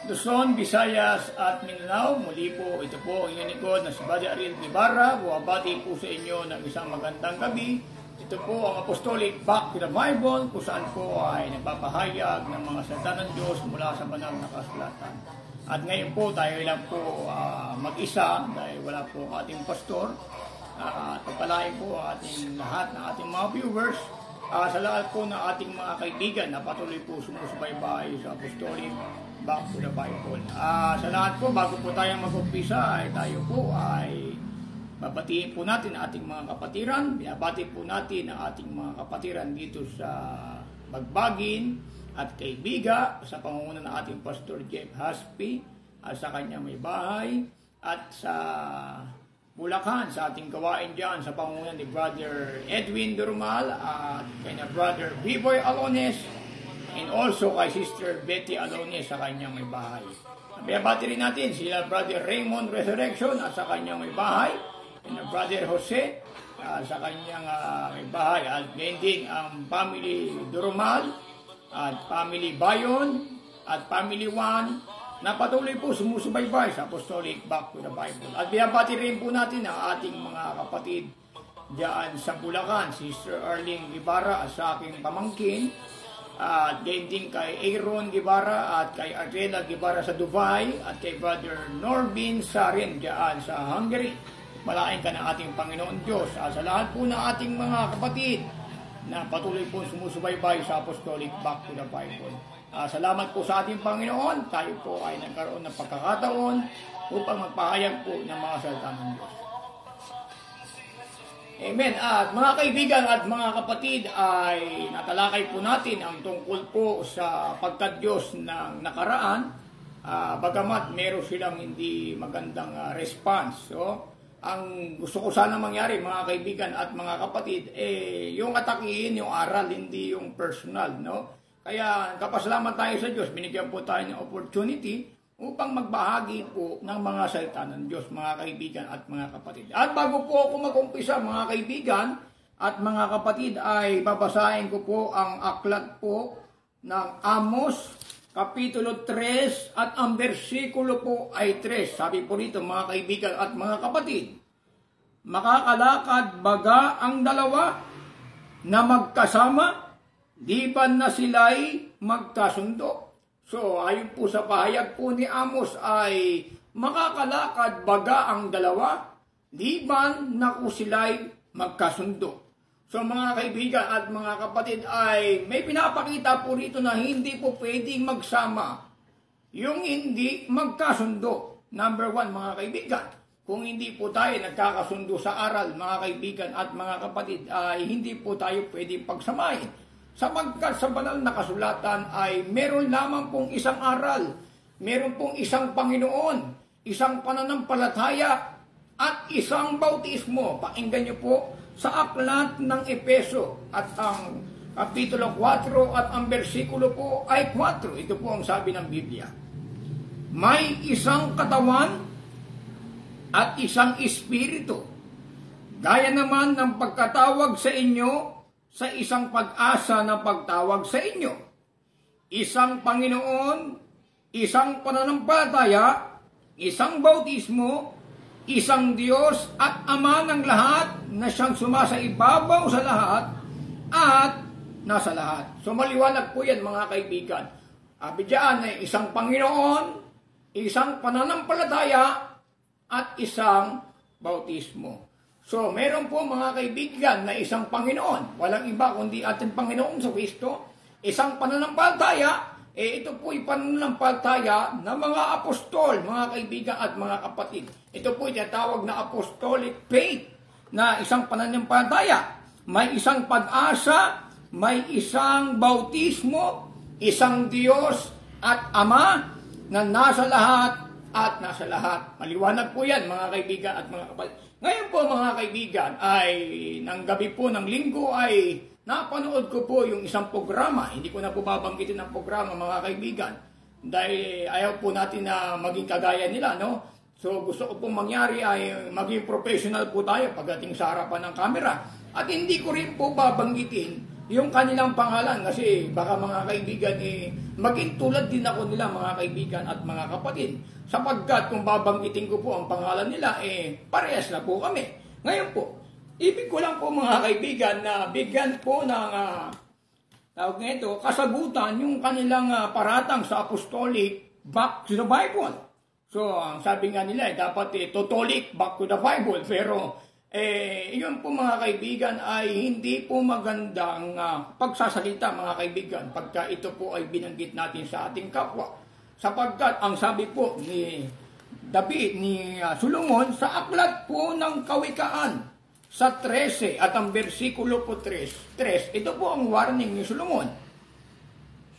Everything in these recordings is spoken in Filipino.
Luzon, Visayas at Mindanao. Muli po, ito po ang inyong lingkod na si Brother Ariel Guevara. Buwabati po sa inyo ng isang magandang gabi. Ito po ang Apostolic Back to the Bible, kung saan po ay nagpapahayag ng mga salita ng Diyos mula sa banal na kasulatan. At ngayon po tayo lang po mag-isa dahil wala po ating pastor. At pagpalain po ating lahat ng ating mga viewers. Sa lahat po ng ating mga kaibigan na patuloy po sumusubaybay sa Apostolic Back to the Bible. Sa lahat po, bago po tayo mag-umpisa, ay tayo po ay babatiin po natin ang ating mga kapatiran. Binabati po natin ang ating mga kapatiran dito sa Bagbagin at kay Biga sa pangunguna ng ating Pastor Jeff Haspi at sa kanya may bahay at sa Bulacan sa ating gawain dyan sa pangunguna ni Brother Edwin Durmal at kay na Brother Biboy Alones and also kay Sister Betty Alones sa kanyang may bahay. Binabati rin natin sila Brother Raymond Resurrection at sa kanyang may bahay and Brother Jose sa kanyang may bahay at ngayon din ang family Durmal at family Bayon at family Juan na patuloy po sumusubaybay sa Apostolic Back to the Bible. At binabati rin po natin ang ating mga kapatid diyan sa Bulacan, Sister Arlene Guevara at sa aking pamangkin, at gayon din kay Aaron Guevara at kay Adela Guevara sa Dubai at kay Brother Norbin Sarin diyan sa Hungary. Malaking ka ng ating Panginoon Diyos. Sa lahat po ng ating mga kapatid na patuloy po sumusubaybay sa Apostolic Back to the Bible. Salamat po sa ating Panginoon. Tayo po ay nagkaroon ng pagkakataon upang magpahayag po ng mga salita ng Diyos. Amen. At mga kaibigan at mga kapatid ay natalakay po natin ang tungkol po sa pagka-Diyos ng nakaraan. Bagamat meron silang hindi magandang response. So, ang gusto ko sana mangyari mga kaibigan at mga kapatid, yung atakihin, yung aral, hindi yung personal, no? Kaya kapasalamat tayo sa Diyos, binigyan po tayo ng opportunity upang magbahagi po ng mga salita ng Diyos, mga kaibigan at mga kapatid. At bago po ako mag-umpisa mga kaibigan at mga kapatid, ay babasahin ko po ang aklat po ng Amos, Kapitulo 3 at ang bersikulo po ay 3. Sabi po rito mga kaibigan at mga kapatid, makakalakad baga ang dalawa na magkasama, di ba na sila'y magkasundo? So ayon po sa pahayag po ni Amos ay makakalakad baga ang dalawa, di ba na sila'y magkasundo? So mga kaibigan at mga kapatid ay may pinapakita po rito na hindi po pwedeng magsama yung hindi magkasundo. Number 1 mga kaibigan, kung hindi po tayo nagkakasundo sa aral mga kaibigan at mga kapatid ay hindi po tayo pwedeng pagsamahin. Sapagkat sa banal na kasulatan ay meron lamang pong isang aral, meron pong isang Panginoon, isang pananampalataya at isang bautismo. Pakinggan niyo po sa aklat ng Epeso at ang Kapitulo 4 at ang bersikulo po ay 4. Ito po ang sabi ng Biblia. May isang katawan at isang espiritu, gaya naman ng pagkatawag sa inyo sa isang pag-asa na pagtawag sa inyo. Isang Panginoon, isang pananampalataya, isang bautismo, isang Diyos at Ama ng lahat na siyang sumasaibabaw sa lahat at nasa lahat. So maliwanag po yan mga kaibigan. Diyan ay isang Panginoon, isang pananampalataya at isang bautismo. So meron po mga kaibigan na isang Panginoon. Walang iba kundi ating Panginoong sa Kristo. Isang pananampalataya. Ito po ay pananampalataya ng mga apostol, mga kaibigan at mga kapatid. Ito po ay tinatawag na apostolic faith na isang pananampalataya. May isang pag-asa, may isang bautismo, isang Diyos at Ama na nasa lahat at nasa lahat. Maliwanag po yan mga kaibigan at mga kapatid. Ngayon po mga kaibigan ay ng gabi po ng linggo ay napanood ko po yung isang programa. Hindi ko na po babanggitin ang programa mga kaibigan dahil ayaw po natin na maging kagaya nila, no? So gusto ko pong mangyari ay maging professional po tayo pagdating sa harapan ng camera. At hindi ko rin po babanggitin yung kanilang pangalan kasi baka mga kaibigan maging tulad din ako nila mga kaibigan at mga kapatid sapagkat kung babanggitin ko po ang pangalan nila parehas na po kami. Ngayon po, ibig ko lang po mga kaibigan na bigyan po ng tawag nito, kasagutan yung kanilang paratang sa apostolic back to the Bible. So, ang sabi nga nila dapat Catholic back to the Bible pero yun po mga kaibigan ay hindi po magandang pagsasalita mga kaibigan pagka ito po ay binanggit natin sa ating kapwa. Sapagkat ang sabi po ni David, ni Solomon sa aklat po ng Kawikaan sa 13 at ang versikulo po 3, ito po ang warning ni Solomon.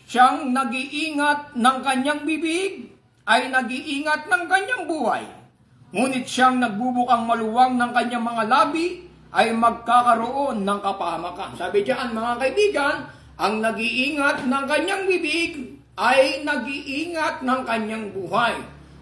Siyang nag-iingat ng kanyang bibig ay nag-iingat ng kanyang buhay. Ngunit siyang nagbubukang maluwang ng kanyang mga labi ay magkakaroon ng kapahamakan. Sabi diyan mga kaibigan, ang nag-iingat ng kanyang bibig ay nag-iingat ng kanyang buhay.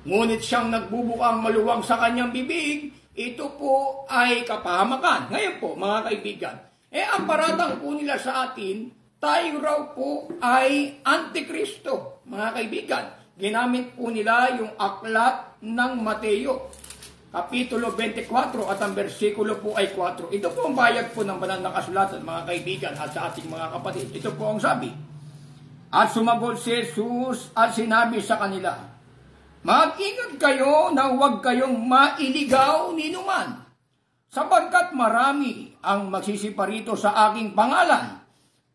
Ngunit siyang nagbubukang maluwang sa kanyang bibig, ito po ay kapahamakan. Ngayon po mga kaibigan, ang paratang po nila sa atin, tayo raw po ay Antikristo mga kaibigan. Ginamit po nila yung aklat ng Mateo, Kapitulo 24 at ang versikulo po ay 4. Ito po ang bayag po ng banal na kasulatan mga kaibigan at sa ating mga kapatid. Ito po ang sabi. At sumagot si Jesus at sinabi sa kanila, mag-ingat kayo na huwag kayong mailigaw ni numan, sapagkat marami ang magsisiparito sa aking pangalan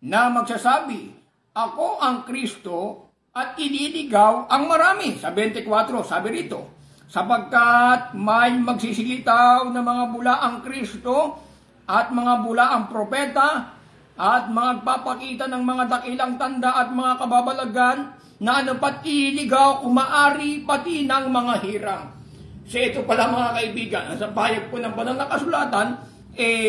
na magsasabi, ako ang Kristo, at ililigaw ang marami. Sa 24, sabi rito, sapagkat may magsisilitaw na mga bulaang Kristo at mga bulaang propeta at magpapakita ng mga dakilang tanda at mga kababalagan na anupat ililigaw kumaari pati ng mga hirang. So ito pala mga kaibigan, sa bayag po ng banal na kasulatan,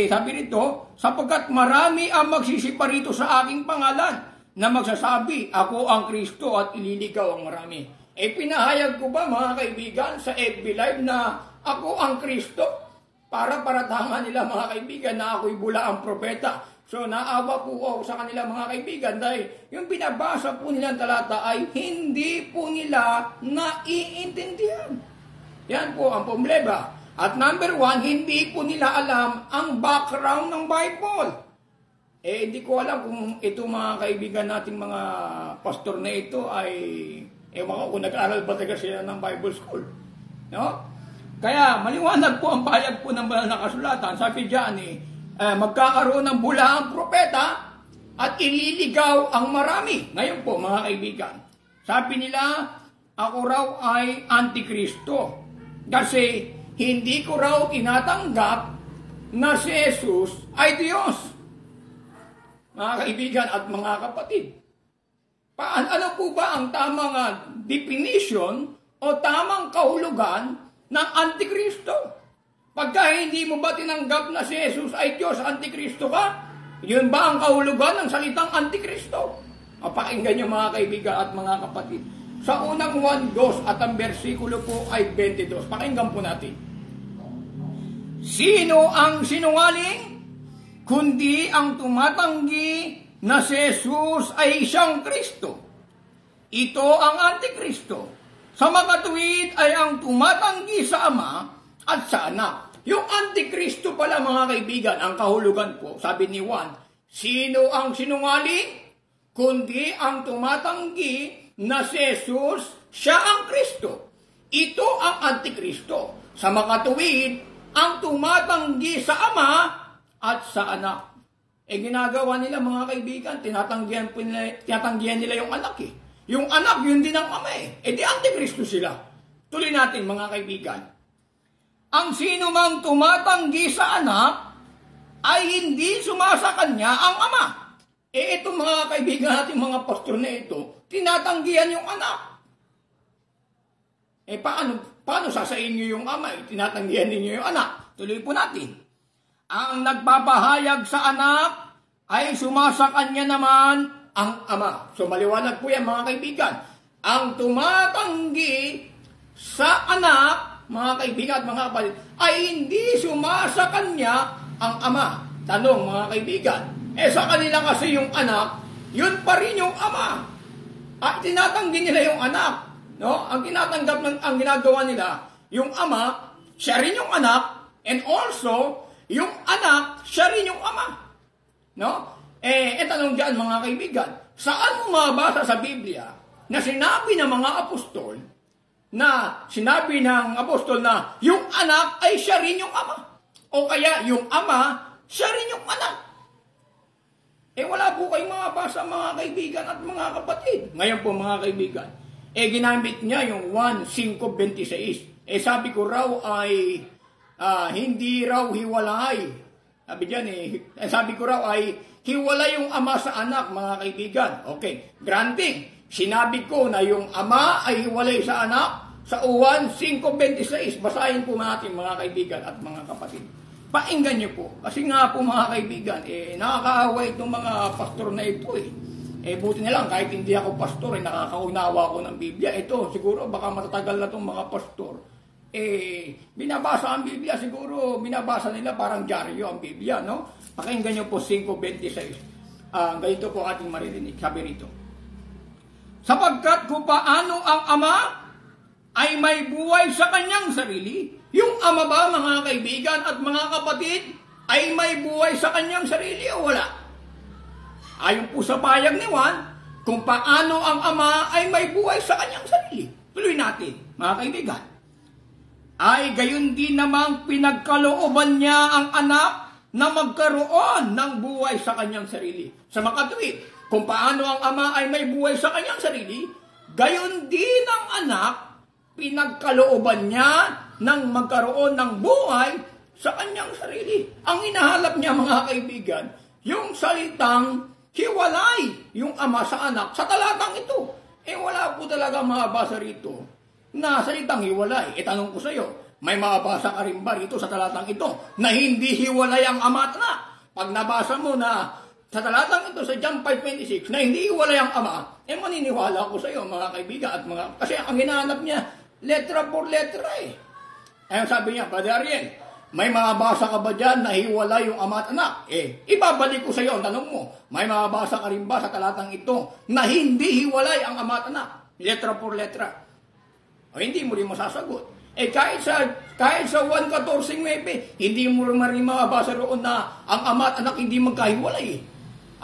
sabi rito, sapagkat marami ang magsisiparito sa aking pangalan na magsasabi, ako ang Kristo at ililigaw ang marami. Pinahayag ko ba mga kaibigan sa FB Live na ako ang Kristo? Para paratangan nila mga kaibigan na ako'y bula ang propeta. So naawa po ako sa kanila mga kaibigan dahil yung binabasa po nilang talata ay hindi po nila naiintindihan. Yan po ang problema. At number 1, hindi po nila alam ang background ng Bible. Hindi ko alam kung ito mga kaibigan nating mga pastor na ito ay mga kung nag-aral ba talaga sila ng Bible School. No? Kaya maliwanag po ang bayag po ng banal na kasulatan. Sabi diyan magkakaroon ng bulaang propeta at ililigaw ang marami. Ngayon po mga kaibigan, sabi nila, ako raw ay Antikristo. Kasi hindi ko raw tinatanggap na si Jesus ay Diyos. Mga kaibigan at mga kapatid, ano po ba ang tamang definition o tamang kahulugan ng Antikristo? Pagka hindi mo ba tinanggap na si Jesus ay Diyos, Antikristo ka? Yun ba ang kahulugan ng salitang Antikristo? Pakinggan niyo mga kaibigan at mga kapatid. Sa unang 1:2 at ang versikulo po ay 22. Pakinggan po natin. Sino ang sinungaling? Kundi ang tumatanggi na si Jesus ay siyang Kristo. Ito ang Antikristo. Sa makatuwid ay ang tumatanggi sa Ama at sa Anak. Yung Antikristo pala mga kaibigan, ang kahulugan po, sabi ni Juan, sino ang sinungaling? Kundi ang tumatanggi na si Jesus, siya ang Kristo. Ito ang Antikristo. Sa makatuwid, ang tumatanggi sa Ama at sa Anak. Ginagawa nila mga kaibigan, tinatanggihan nila yung anak Yung anak, yun din ang ama di Antikristo sila. Tuloy natin mga kaibigan. Ang sino mang tumatanggi sa anak, ay hindi sumasa kanya ang ama. Ito mga kaibigan natin, mga pastor na ito, tinatanggihan yung anak. Paano sasayin nyo yung ama? Tinatanggihan ninyo yung anak. Tuloy po natin. Ang nagpapahayag sa anak ay sumasa kanya naman ang ama. So maliwanag po yan mga kaibigan. Ang tumatanggi sa anak, mga kaibigan at mga kapatid, ay hindi sumasa kanya ang ama. Tanong mga kaibigan, Sa kanila kasi yung anak, yun pa rin yung ama. At tinatanggi nila yung anak. No? Ang ginagawa nila, yung ama, siya rin yung anak, and also, yung anak, siya rin yung ama. No? Tanong dyan mga kaibigan, saan mo mabasa sa Biblia na sinabi ng mga apostol na yung anak ay siya rin yung ama? O kaya yung ama, siya rin yung anak? Wala po kayong mabasa mga kaibigan at mga kapatid. Ngayon po mga kaibigan, ginamit niya yung 1:5:26. Sabi ko raw ay hindi raw hiwalay. Sabi ko raw ay hiwalay yung ama sa anak, mga kaibigan. Okay, granting. Sinabi ko na yung ama ay hiwalay sa anak sa 1:5:26. Basahin po natin mga kaibigan at mga kapatid. Painggan niyo po. Kasi nga po mga kaibigan, nakakaawa itong mga pastor na ito buti na lang, kahit hindi ako pastor, nakakaunawa ko ng Biblia. Ito, siguro baka matatagal na itong mga pastor. Binabasa ang Biblia, siguro binabasa nila parang dyaryo ang Biblia, no? Pakinggan niyo po 5:26. Ganito po ating maririnig, sabi rito. Sapagkat kung paano ang ama ay may buhay sa kanyang sarili, yung ama ba mga kaibigan at mga kapatid ay may buhay sa kanyang sarili o wala? Ayon po sa payag ni Juan, kung paano ang ama ay may buhay sa kanyang sarili. Tuloy natin mga kaibigan. Ay gayon din namang pinagkalooban niya ang anak na magkaroon ng buhay sa kanyang sarili. Sa makatuwid, kung paano ang ama ay may buhay sa kanyang sarili, gayon din ang anak, pinagkalooban niya ng magkaroon ng buhay sa kanyang sarili. Ang hinahalap niya mga kaibigan, yung salitang hiwalay yung ama sa anak sa talatang ito. Wala po talaga mabasa rito na salitang hiwalay. Tanong ko sa iyo, may mabasa ka rin ba rito sa talatang ito na hindi hiwalay ang ama at anak? Pag nabasa mo na sa talatang ito sa John 5:26 na hindi hiwalay ang ama, maniniwala ko sa iyo mga kaibigan at mga, kasi ang hinahanap niya letra por letra Ayun sabi niya, Brother Ariel, may mabasa ka ba dyan na hiwalay yung ama at anak? Ibabalik ko sa iyo ang tanong mo, may mabasa ka rin ba sa talatang ito na hindi hiwalay ang ama at anak? Letra por letra. Hindi mo rin masasagot. Kahit sa 1:14, hindi mo rin mabasa roon na ang ama at anak hindi magkahiwalay.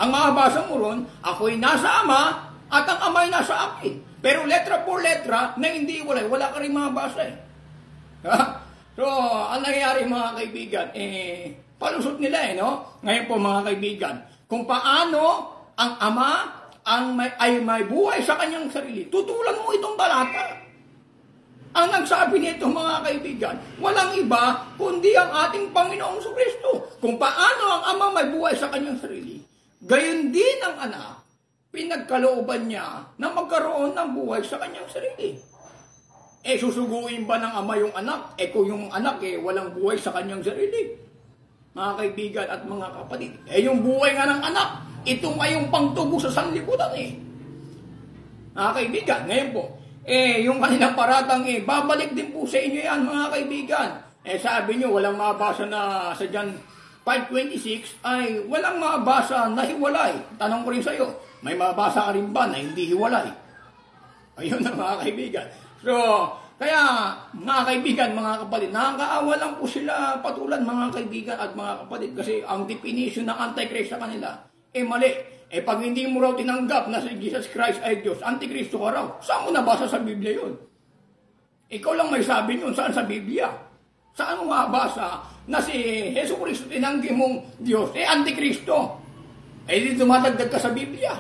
Ang mabasa mo roon, ako'y nasa ama at ang ama'y nasa akin. Pero letra por letra na hindi hiwalay, wala ka rin mabasa So, ang nangyayari mga kaibigan, palusot nila no? Ngayon po mga kaibigan, kung paano ang ama ay may buhay sa kanyang sarili, tutulan mo itong talata. Ang nagsabi nito mga kaibigan, walang iba kundi ang ating Panginoong Kristo. Kung paano ang ama may buhay sa kanyang sarili, gayon din ang anak, pinagkalooban niya na magkaroon ng buhay sa kanyang sarili. Susuguin ba ng ama yung anak? Kung yung anak walang buhay sa kanyang sarili. Mga kaibigan at mga kapatid. Yung buhay nga ng anak, ito nga yung pangtubo sa sanlibutan Mga kaibigan, ngayon po, yung kanilang paratang babalik din po sa inyo yan mga kaibigan. Sabi nyo, walang mabasa na sa John 5:26 ay walang mabasa na hiwalay. Tanong ko rin sa iyo, may mabasa ka rin ba na hindi hiwalay? Ayun na mga kaibigan. So, kaya mga kaibigan, mga kapatid, nakakaawa lang po sila patulan mga kaibigan at mga kapatid kasi ang definition ng Antichrist sa kanila, mali. Pag hindi mo raw tinanggap na si Jesus Christ ay Diyos, Antikristo ka raw. Saan mo nabasa sa Biblia yun? Ikaw lang may sabi yun, saan sa Biblia? Saan mo mabasa na si Jesus Cristo tinanggi mong Diyos? Antikristo. Di dumadagdag ka sa Biblia.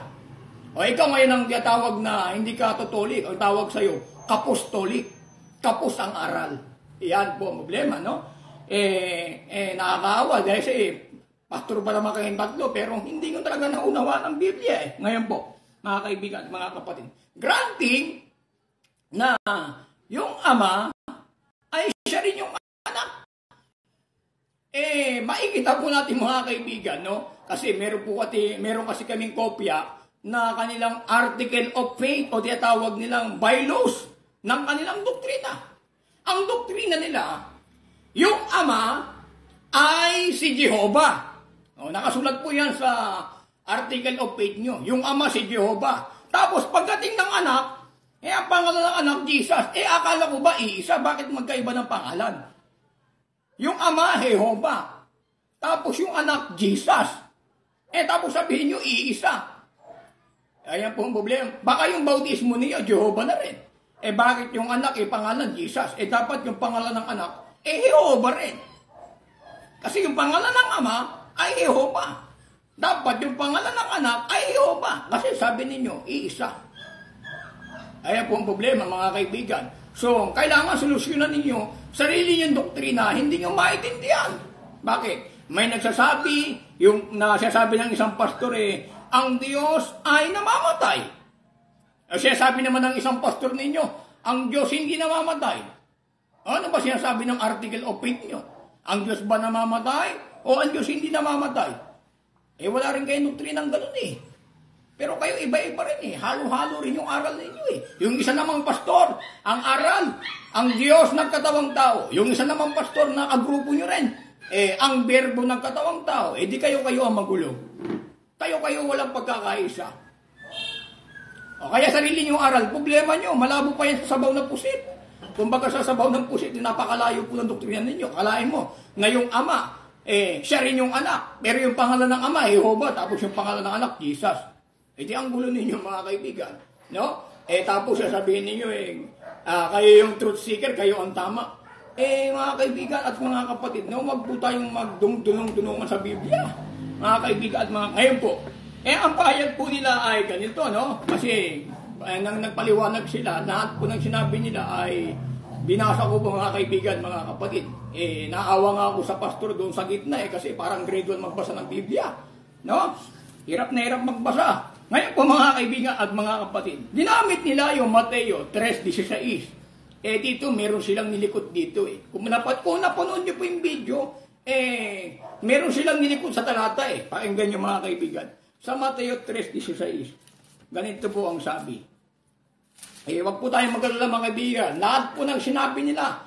O ikaw ngayon ang tawag na hindi ka katolik, ang tawag sa'yo, kapostolik. Kapos ang aral. Iyan po ang problema, no? Nakakaawa dahil sa pastor pa naman kayong tatlo, pero hindi ko talaga naunawaan ang Biblia Ngayon po, mga kaibigan, mga kapatid, granting na yung ama ay siya rin yung anak. Makikita po natin mga kaibigan, no? Kasi meron kasi kaming kopya na kanilang article of faith o tinatawag nilang bylaws ng kanilang doktrina. Ang doktrina nila, yung ama ay si Jehovah. Nakasulat po yan sa article of faith nyo. Yung ama si Jehovah. Tapos pagdating ng anak, ang pangalan ng anak, Jesus. Akala ko ba iisa? Bakit magkaiba ng pangalan? Yung ama, Jehovah. Tapos yung anak, Jesus. Tapos sabihin nyo, iisa. Ayan po ang problema. Baka yung bautismo niya, Jehovah na rin. Bakit yung anak, pangalan, Jesus? Dapat yung pangalan ng anak, Jehovah rin. Kasi yung pangalan ng ama, ay Jehovah. Dapat yung pangalan ng anak, ay Jehovah. Kasi sabi ninyo, iisa. Ayan po ang problema, mga kaibigan. So, kailangan solusyonan ninyo sarili niyong doktrina, hindi nyo maintindihan. Bakit? May nagsasabi, yung nasasabi ng isang pastor ang Diyos ay namamatay. Sinasabi naman ng isang pastor ninyo, ang Diyos hindi namamatay. Ano ba sinasabi ng article of faith nyo? Ang Diyos ba namamatay o ang Diyos hindi namamatay? Wala rin kayo doktrinang ganun Pero kayo iba-iba rin Halo-halo rin yung aral ninyo Yung isa namang pastor, ang aral, ang Diyos nagkatawang tao. Yung isa namang pastor na agrupo nyo rin, ang berbo nagkatawang tao. Di kayo ang magulo. Kayo walang pagkakaisa. Kaya sarili nyo aral, problema nyo, malabo pa yan sa sabaw ng pusit. Kumbaga sa sabaw ng pusit, napakalayo po ng doktrina ninyo. Kalain mo, na yung ama, siya rin yung anak. Pero yung pangalan ng ama, Jehovah, tapos yung pangalan ng anak, Jesus. Di ang gulo ninyo, mga kaibigan. No? Tapos sasabihin ninyo, kayo yung truth seeker, kayo ang tama. Mga kaibigan at mga kapatid, wag po tayong magdunong-dunungan sa Biblia. Mga kaibigan at mga, ngayon po, ang pahayag po nila ay ganito, no? Kasi, nang nagpaliwanag sila, lahat po ng sinabi nila ay binasa ko po mga kaibigan, mga kapatid. Naawa nga ako sa pastor doon sa gitna kasi parang grade 1 magbasa ng Biblia. No? Hirap na hirap magbasa. Ngayon po mga kaibigan at mga kapatid, dinamit nila yung Mateo 3:16. Dito meron silang nilikot dito Kung napanood nyo po yung video, meron silang nilikot sa talata Pakinggan nyo mga kaibigan. Sa Mateo 3:16, ganito po ang sabi. Wag po tayong mag-alala mga kaibigan. Lahat po ng sinabi nila,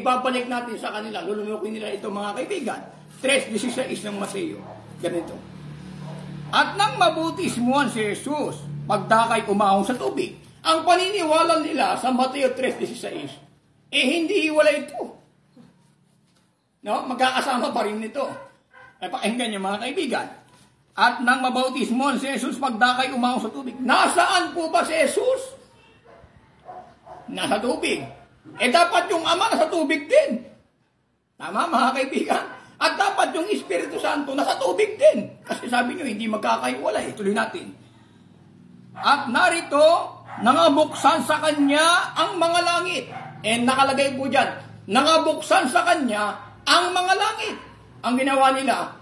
ibabalik natin sa kanila. Lulunukin nila ito mga kaibigan. 3:16 ng Mateo. Ganito. At nang mabautismuhan si Jesus, pagdakay umahon sa tubig. Ang paniniwala nila sa Mateo 3:16, hindi hiwalay ito. No? Magkakasama pa rin nito. Pakinggan niyo mga kaibigan. At nang mabautismuhan si Jesus, pagdakay umahon sa tubig. Nasaan po ba si Jesus? Nasa tubig. Dapat yung ama nasa tubig din. Tama mga kaibigan? At dapat yung Espiritu Santo nasa tubig din. Kasi sabi nyo, hindi magkakaiwalay. Tuloy natin. At narito, nangabuksan sa kanya ang mga langit. Nakalagay po dyan, nangabuksan sa kanya ang mga langit. Ang ginawa nila,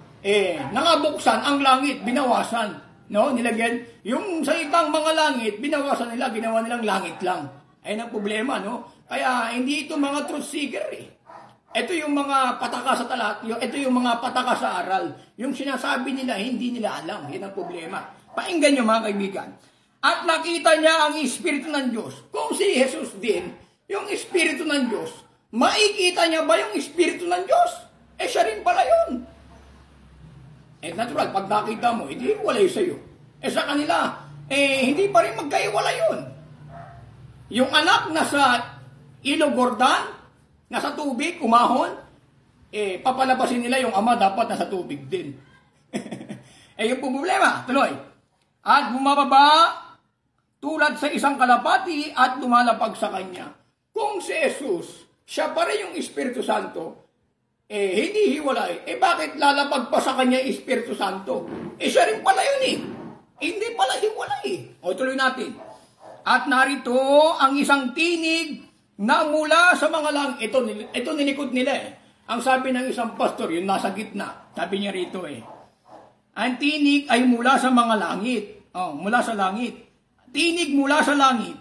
nangabuksan ang langit, binawasan. No? Nilagyan, yung salitang mga langit, binawasan nila, ginawa nilang langit lang. Ayun ang problema, no? Kaya hindi ito mga truth seeker Ito yung mga pataka sa talat, ito yung mga pataka sa aral. Yung sinasabi nila, hindi nila alam. Yan ang problema. Pakinggan nyo mga kaibigan. At nakita niya ang Espiritu ng Diyos. Kung si Jesus din, yung Espiritu ng Diyos, makikita niya ba yung Espiritu ng Diyos? Siya rin pala yun. Natural, pag nakita mo, hindi walay sa'yo. Sa kanila, hindi pa rin magkaiwala yun. Yung anak nasa Ilog Jordan, nasa tubig, umahon, papalabasin nila yung ama dapat nasa tubig din. Yung problema, tuloy. At bumababa tulad sa isang kalapati at lumalapag sa kanya. Kung si Jesus, siya pa rin yung Espiritu Santo, hindi hiwalay. Bakit lalapag pa sa kanya yung Espiritu Santo? Siya rin pala yun Hindi pala hiwalay tuloy natin. At narito ang isang tinig na mula sa mga langit. Ito nilikod nila Ang sabi ng isang pastor, yung nasa gitna, sabi niya rito ang tinig ay mula sa mga langit. Mula sa langit. Tinig mula sa langit.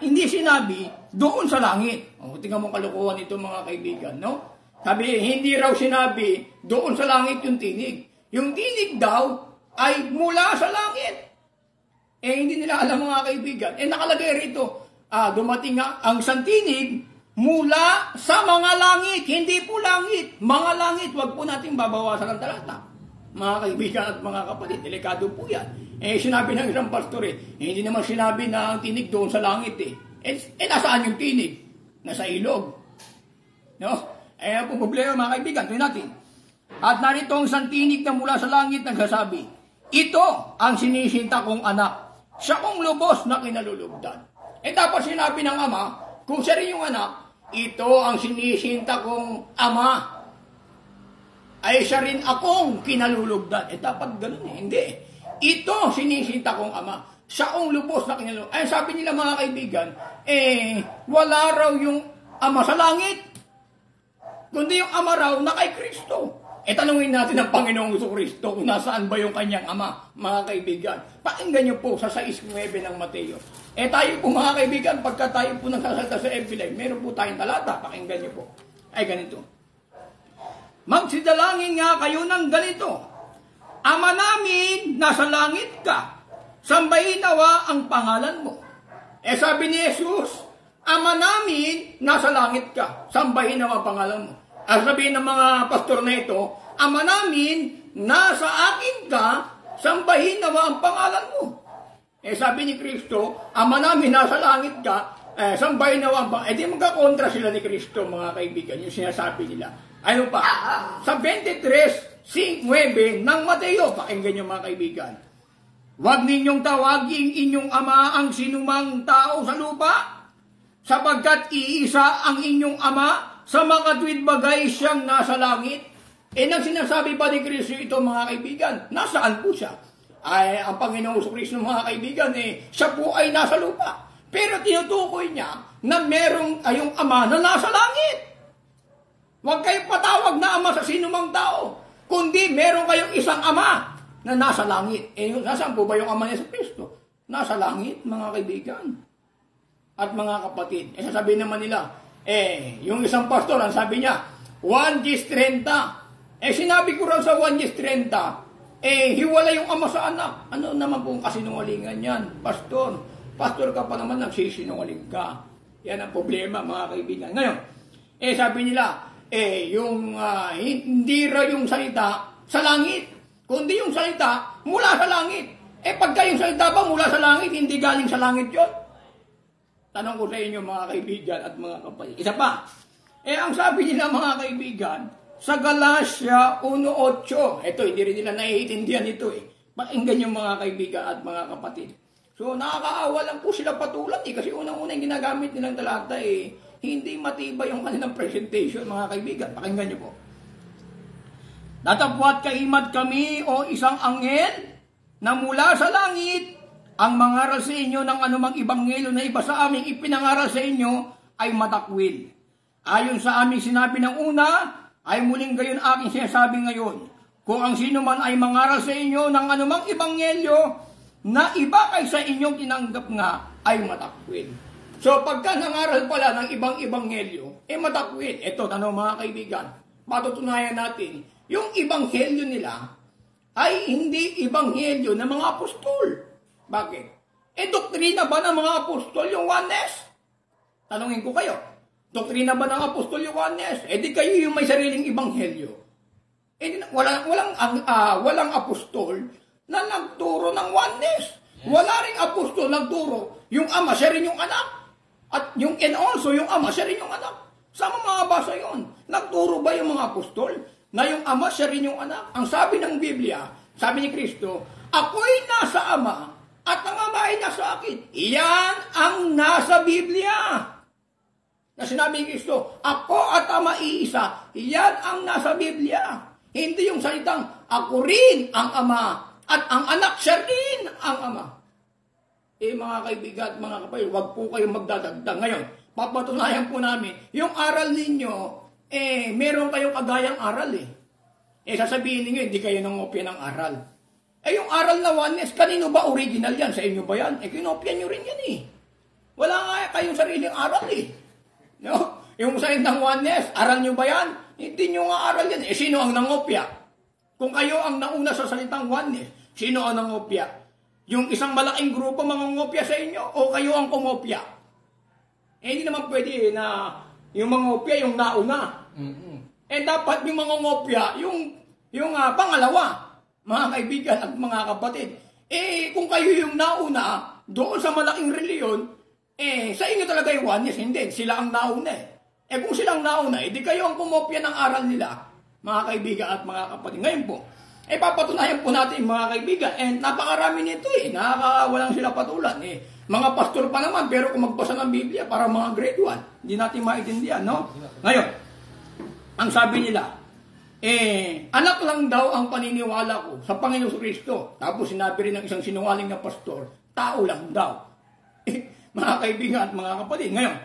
Hindi sinabi, doon sa langit. Tingnan mo kalukuhan ito mga kaibigan, no? Sabi, hindi raw sinabi, doon sa langit yung tinig. Yung tinig daw ay mula sa langit. Hindi nila alam mga kaibigan. Nakalagay rito, dumating nga ang santinig mula sa mga langit. Hindi po langit. Mga langit. Huwag po natin babawasan ang talata. mga kaibigan at mga kapatid. Delikado po yan. Sinabi ng isang pastor hindi naman sinabi na ang tinig doon sa langit nasaan yung tinig? Nasa ilog. No? Ang problema mga kaibigan, tuloy natin. At narito ang isang tinig na mula sa langit nagsasabi, ito ang sinisinta kong anak, siya kong lubos na kinalulugdan. Dapat sinabi ng ama, kung siya rin yung anak, ito ang sinisinta kong ama, ay siya rin akong kinalulugdan. Dapat ganun Hindi. Ito sinisinta kong ama, siya kong lubos na kinalulugdan. Sabi nila mga kaibigan, wala raw yung ama sa langit, kundi yung ama raw na kay Kristo. Tanungin natin ang Panginoong Kristo kung nasaan ba yung kanyang ama, mga kaibigan. Pakinggan niyo po sa 6:9 ng Mateo. Tayo po mga kaibigan, pagka tayo po nagsasalita sa FB Live, meron po tayong talata, pakinggan niyo po. Ganito. Magsidalangin nga kayo ng ganito, Ama namin, nasa langit ka, sambahin nawa ang pangalan mo. Sabi ni Jesus, Ama namin, nasa langit ka, sambahin nawa ang pangalan mo. Sabihin ng mga pastor na ito, Ama namin, nasa akin ka, sambahin nawa ang pangalan mo. Sabi ni Kristo, Ama namin, nasa langit ka, sambahin nawa ang pangalan. Di magkakontra sila ni Kristo, mga kaibigan, yung sinasabi nila. Ano pa? Sa 23:9 ng Mateo, pakinggan niyo mga kaibigan. Huwag ninyong tawaging inyong ama ang sinumang tao sa lupa, sapagkat iisa ang inyong ama, sa mga tuwid bagay siyang nasa langit. Nang sinasabi pa ni Kristo ito mga kaibigan, nasaan po siya? Ang Panginoong Kristo mga kaibigan, siya po ay nasa lupa. Pero tinutukoy niya na merong kayong ama na nasa langit. Huwag kayong patawag na ama sa sinumang tao, kundi meron kayong isang ama na nasa langit. Nasaan po ba yung ama ni Kristo? Nasa langit mga kaibigan at mga kapatid. Sasabihin naman nila, yung isang pastor, ang sabi niya, 1:30. Sinabi ko raw sa 1:30, hiwala yung ama sa anak. Ano naman pong kasinungalingan yan, pastor? Pastor ka pa naman, nagsisinungaling ka. Yan ang problema, mga kaibigan. Ngayon, sabi nila, hindi raw yung salita sa langit, kundi yung salita mula sa langit. Pagka yung salita ba mula sa langit, hindi galing sa langit yun? Tanong ko sa inyo mga kaibigan at mga kapatid. Isa pa, ang sabi nila mga kaibigan, sa Galatia 1:8, hindi rin nila naiintindihan ito Pakinggan yung mga kaibigan at mga kapatid. So nakakaawa lang po sila patulan kasi unang-una yung ginagamit nilang talata hindi matibay yung kanilang presentation mga kaibigan. Pakinggan niyo po. Datapwat kaimad kami o isang anghel na mula sa langit ang mangaral sa inyo ng anumang ibanghelo na iba sa aming ipinangaral sa inyo ay matakwil. Ayon sa aming sinabi ng una, ay muling gayon aking sinasabi ngayon. Kung ang sino man ay mangaral sa inyo ng anumang ibanghelo na iba kaysa inyong tinanggap nga, ay matakwil. So pagka nangaral pala ng ibang ebanghelyo, matakwil. Ito, tanong mga kaibigan, patutunayan natin, yung ebanghelyo nila ay hindi ebanghelyo ng mga apostol. Bakit? Doktrina ba ng mga apostol yung oneness? Tanungin ko kayo, doktrina ba ng apostol yung oneness? Di kayo yung may sariling ebanghelyo. Walang apostol na nagturo ng oneness. Wala ring apostol nagturo yung ama, siya rin yung anak. At and also, yung ama, siya rin yung anak. Sama mga basa yun. Nagturo ba yung mga apostol na yung ama, siya rin yung anak? Ang sabi ng Biblia, sabi ni Kristo, ako'y nasa ama at ang ama ay nasa akin. Iyan ang nasa Biblia. Na sinabi ni Kristo, ako at ama iisa. Iyan ang nasa Biblia. Hindi yung salitang, ako rin ang ama at ang anak, siya rin ang ama. Mga kaibigan at mga kapatid, huwag po kayong magdadagdag. Ngayon, papatunayan po namin, yung aral ninyo, meron kayong kagayang aral sasabihin ninyo, hindi kayo nangopya ng aral. Yung aral na oneness, kanino ba original yan? Sa inyo ba yan? Kinopya nyo rin yan Wala nga kayong sariling aral No? Yung sa ng oneness, aral nyo ba yan? Hindi nyo nga aral yan. Sino ang nangopya? Kung kayo ang nauna sa salitang oneness, sino ang nangopya? Yung isang malaking grupo mangungopya sa inyo o kayo ang kumopya? Hindi naman pwede na yung mangopya yung nauna. Dapat yung mangungopya yung pangalawa. mga kaibigan at mga kapatid. Kung kayo yung nauna doon sa malaking reliyon, sa inyo talaga yung oneness, hindi. Sila ang nauna kung silang nauna, di kayo ang kumopya ng aral nila, mga kaibigan at mga kapatid. Ngayon po, papatunayan po natin mga kaibigan, napakarami nito nakakawalang sila patulan Mga pastor pa naman, pero kung magbasa ng Biblia, para mga grade 1, hindi natin maintindihan, no? Ngayon, ang sabi nila, anak lang daw ang paniniwala ko sa Panginoon Kristo. Tapos sinabi rin ng isang sinungaling na pastor, tao lang daw. Mga kaibigan at mga kapatid. Ngayon,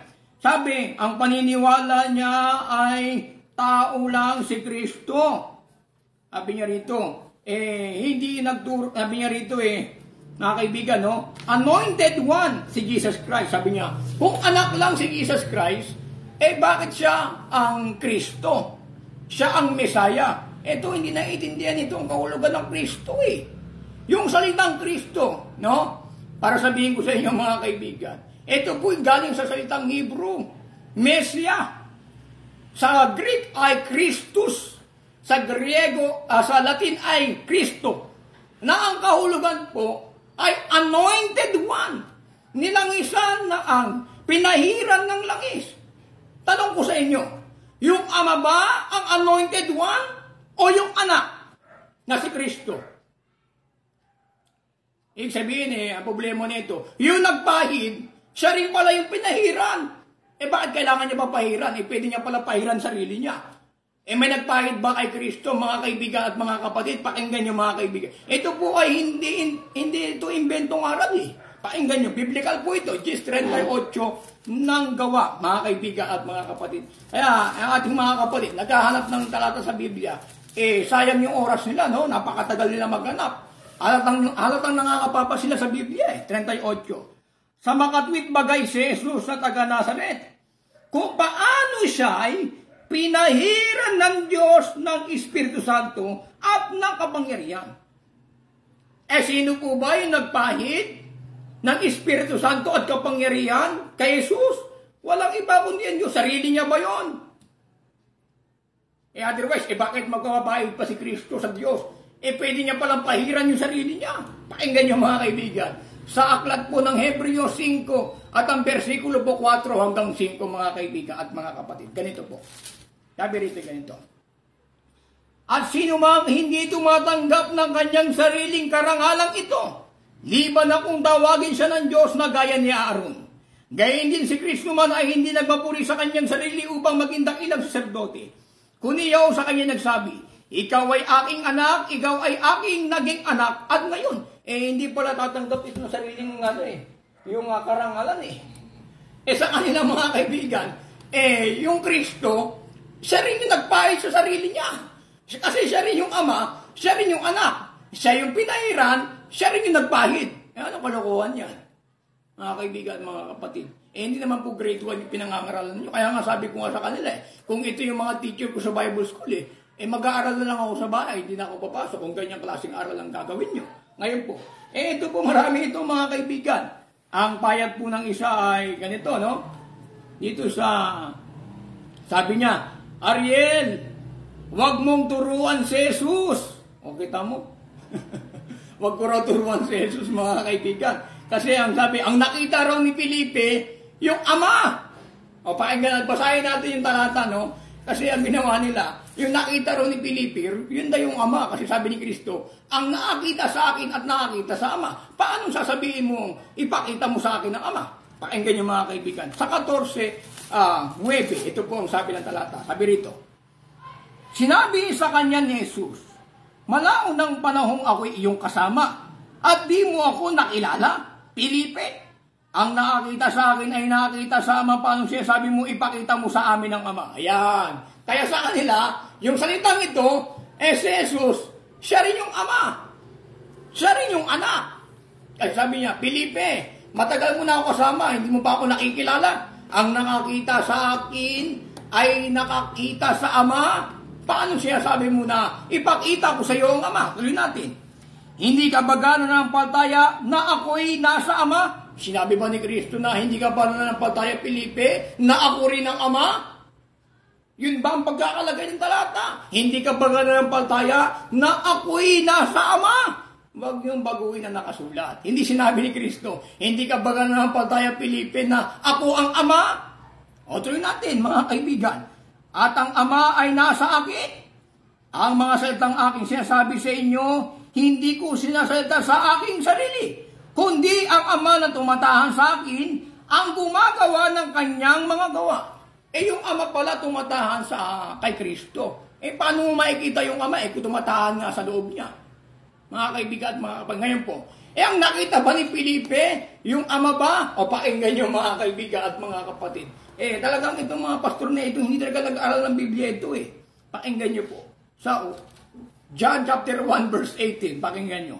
sabi, ang paniniwala niya ay tao lang si Kristo. Sabi niya rito, hindi nagturo, sabi niya rito mga kaibigan, no? Anointed one si Jesus Christ. Sabi niya, kung anak lang si Jesus Christ, bakit siya ang Kristo? Siya ang Mesaya. Ito, hindi naiintindihan ito ang kahulugan ng Kristo Yung salitang Kristo, no? Para sabihin ko sa inyo mga kaibigan, ito po galing sa salitang Hebrew, Mesia. Sa Greek ay Christus. Sa Griego, sa Latin ay Kristo. Na ang kahulugan po ay anointed one. Nilangisan na ang pinahiran ng langis. Tanong ko sa inyo, yung ama ba ang anointed one o yung anak na si Kristo? Ibig sabihin ang problema nito, yung nagpahid, siya rin pala yung pinahiran. Bakit kailangan niya pa pahiran? Pwede niya pala pahiran sarili niya. May nagpahid ba kay Kristo, mga kaibigan at mga kapatid? Pakinggan niyo mga kaibigan. Ito po ay hindi ito inventong aral Pakinggan niyo, biblical po ito, Ges 38 ng gawa, mga kaibigan at mga kapatid. Kaya, ang ating mga kapatid, naghahanap ng talata sa Biblia, sayang yung oras nila, no? Napakatagal nila maghanap. Halatang nakakapapa sila sa Biblia, 38. Sa makatwid bagay si Jesus na taga Nazaret, kung paano siya ay pinahiran ng Diyos ng Espiritu Santo at ng kapangyarihan. Sino po ba yung nagpahid ng Espiritu Santo at kapangyarihan kay Jesus? Walang iba kundi ang Diyos. Sarili niya ba yun? Otherwise, bakit magkakabahid pa si Kristo sa Diyos? Pwede niya palang pahiran yung sarili niya. Pakinggan niyo mga kaibigan. Sa aklat po ng Hebreo 5 at ang versikulo po 4 hanggang 5 mga kaibigan at mga kapatid. Ganito po. Sabi rito ganito. At sino mang hindi tumatanggap ng kanyang sariling karangalang ito, liban na kung tawagin siya ng Diyos na gaya ni Aaron. Gayon din si Kristo man ay hindi nagpapuri sa kanyang sarili upang maging dakilang saserdote. Kundi yaw sa kanya nagsabi, ikaw ay aking anak, ikaw ay aking naging anak, at ngayon, hindi pala tatanggap ito ng sariling yung karangalan sa kanila mga kaibigan, yung Kristo, siya rin yung nagpahid sa sarili niya. Kasi siya rin yung ama, siya rin yung anak, siya yung pinahiran, siya rin yung nagpahid. Anong kalokohan yan? Mga kaibigan, mga kapatid. Hindi naman po grade 1 yung pinangangaralan nyo. Kaya nga sabi ko nga sa kanila kung ito yung mga teacher ko sa Bible School mag-aaral na lang ako sa bahay, hindi na ako papasok kung ganyang klaseng aral ang gagawin nyo. Ngayon po, ito po marami ito mga kaibigan. Ang payag po ng isa ay ganito, no? Dito sabi niya, Ariel, wag mong turuan si Jesus. O kita mo? Wag ko raw turuan si Jesus mga kaibigan. Kasi ang sabi, ang nakita raw ni Felipe, yung ama. O pakinggan, basahin natin yung talata, no? Kasi ang ginawa nila, yung nakita raw ni Felipe, yun na yung ama. Kasi sabi ni Kristo, ang nakakita sa akin at nakakita sa ama. Paano sasabihin mo, ipakita mo sa akin ang ama? Pakinggan yung mga kaibigan. Sa 14:9, ito po ang sabi ng talata. Sabi rito, sinabi sa kanya ni Jesus, malaon ng panahong ako'y iyong kasama, at di mo ako nakilala, Felipe. Ang nakakita sa akin ay nakakita sa ama. Paano siya sabi mo, ipakita mo sa amin ang ama? Ayan. Kaya sa kanila, yung salitang ito, si Jesus, siya rin yung ama. Siya rin yung anak. Kasi sabi niya, Felipe, matagal mo na ako kasama, hindi mo pa ako nakikilala. Ang nakakita sa akin ay nakakita sa ama. Paano siya sabi mo na, ipakita ko sa iyo ang ama? Tuloy natin. Hindi ka ba gano'n ng palataya na ako'y nasa ama? Sinabi ba ni Kristo na hindi ka ba nanampalataya, Felipe, na ako rin ang ama? Yun ba ang pagkakalagay ng talata? Hindi ka ba nananampalataya na ako'y nasa Ama? Huwag yung baguhin na nakasulat. Hindi sinabi ni Kristo, hindi ka ba nananampalataya, Filipe, na ako ang Ama? O tuloy natin, mga kaibigan. At ang Ama ay nasa akin. Ang mga salitang aking sinasabi sa inyo, hindi ko sinasalita sa aking sarili, kundi ang Ama na tumatahan sa akin, ang gumagawa ng kanyang mga gawa. Yung Ama pala tumatahan kay Kristo. Paano mo makikita yung Ama? Kung tumatahan nga sa loob niya. Mga kaibigan at mga kapag ngayon po. Ang nakita ba ni Felipe, yung Ama ba? O pakinggan nyo mga kaibigan at mga kapatid. Talagang itong mga pastor na ito, hindi talaga nag-aaral ng Biblia ito Pakinggan nyo po. Sa John chapter 1 verse 18, pakinggan nyo.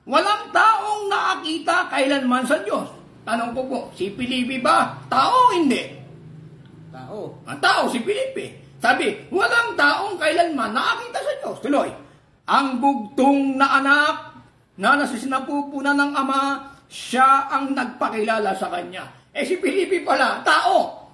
Walang taong nakakita kailanman sa Diyos. Tanong ko po, si Felipe ba? Tao o hindi? Tao. Ang tao, si Felipe. Sabi, walang taong kailanman nakakita sa Diyos. Tuloy. Ang bugtong na anak na nasa sinapupunan ng Ama, siya ang nagpakilala sa kanya. Si Felipe pala, tao.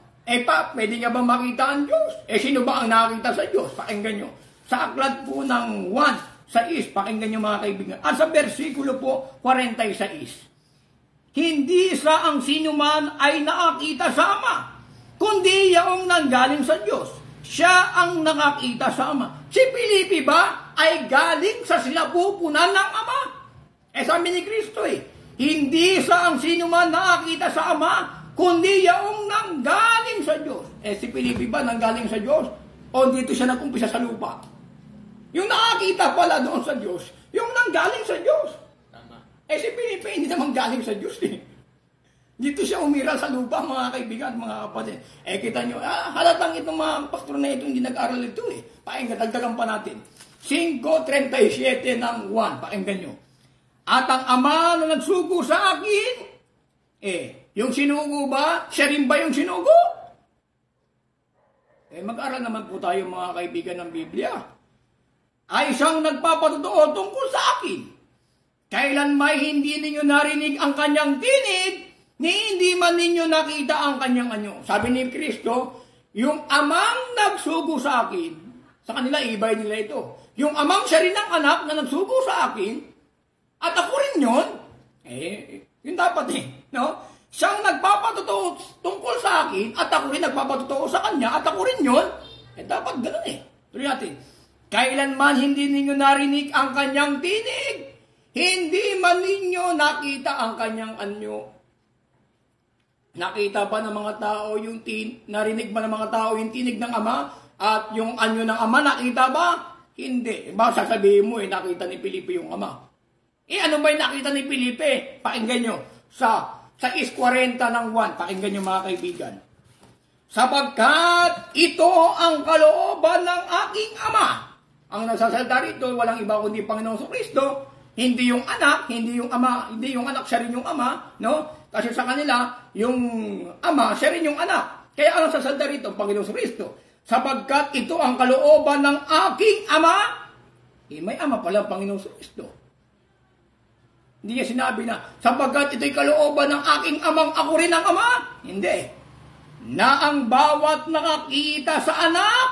Pwede nga ba makita ang Diyos? Sino ba ang nakakita sa Diyos? Pakinggan nyo. Sa aklat po ng 1:6, pakinggan nyo mga kaibigan. At sa versikulo po 46. Hindi sa ang sinuman ay nakakita sa Ama, kundi yaong nanggaling sa Diyos. Siya ang nakakita sa Ama. Si Felipe ba ay galing sa sinapupunan ng Ama? Sabi ni Kristo hindi sa ang sinuman nakakita sa Ama, kundi yaong nanggaling sa Diyos. Si Felipe ba nanggaling sa Diyos? O dito siya nag-umpisa sa lupa? Yung nakakita pala doon sa Diyos, yung nanggaling sa Diyos. Tama. Si Felipe hindi naman galing sa Diyos Dito siya umiral sa lupa, mga kaibigan at mga kapatid. Kita nyo, halatang itong mga pastor na ito, hindi nag-aral ito Pakinggan, dagdagan pa natin. 5:37 ng 1, pakinggan nyo. At ang Ama na nagsugo sa akin, yung sinugo ba? Siya rin ba yung sinugo? Mag-aral naman po tayo mga kaibigan ng Biblia. Ay siyang nagpapatotoo tungkol sa akin. Kailan may hindi ninyo narinig ang kanyang tinig, ni hindi man ninyo nakita ang kanyang anyo. Sabi ni Kristo, yung amang nagsugo sa akin, sa kanila ibay nila ito. Yung amang siya rin ang anak na nagsugo sa akin, at ako rin yun, yun dapat no? Siyang nagpapatotoo tungkol sa akin, at ako rin nagpapatotoo sa kanya, at ako rin yun, dapat ganun Tuloy natin. Kailanman hindi ninyo narinig ang kanyang tinig, hindi man ninyo nakita ang kanyang anyo. Nakita ba ng mga tao yung narinig ba ng mga tao yung tinig ng Ama, at yung anyo ng Ama, nakita ba? Hindi. Ba sasabihin mo nakita ni Felipe yung Ama. Ano ba yung nakita ni Felipe? Pakinggan nyo. Sa 6:40 ng 1, pakinggan nyo mga kaibigan. Sapagkat ito ang kalooban ng aking Ama. Ang nagsasalita rito, walang iba kundi Panginoong Kristo. Hindi yung anak, hindi yung Ama, hindi yung anak, siya rin yung Ama, no? Kasi sa kanila, yung Ama, siya rin yung anak. Kaya ang nagsasalita rito, Panginoong Kristo. Sapagkat ito ang kalooban ng aking Ama, may Ama pala Panginoong Kristo. Hindi niya sinabi na, sapagkat ito'y kalooban ng aking Amang ako rin ang Ama. Hindi. Na ang bawat nakakita sa anak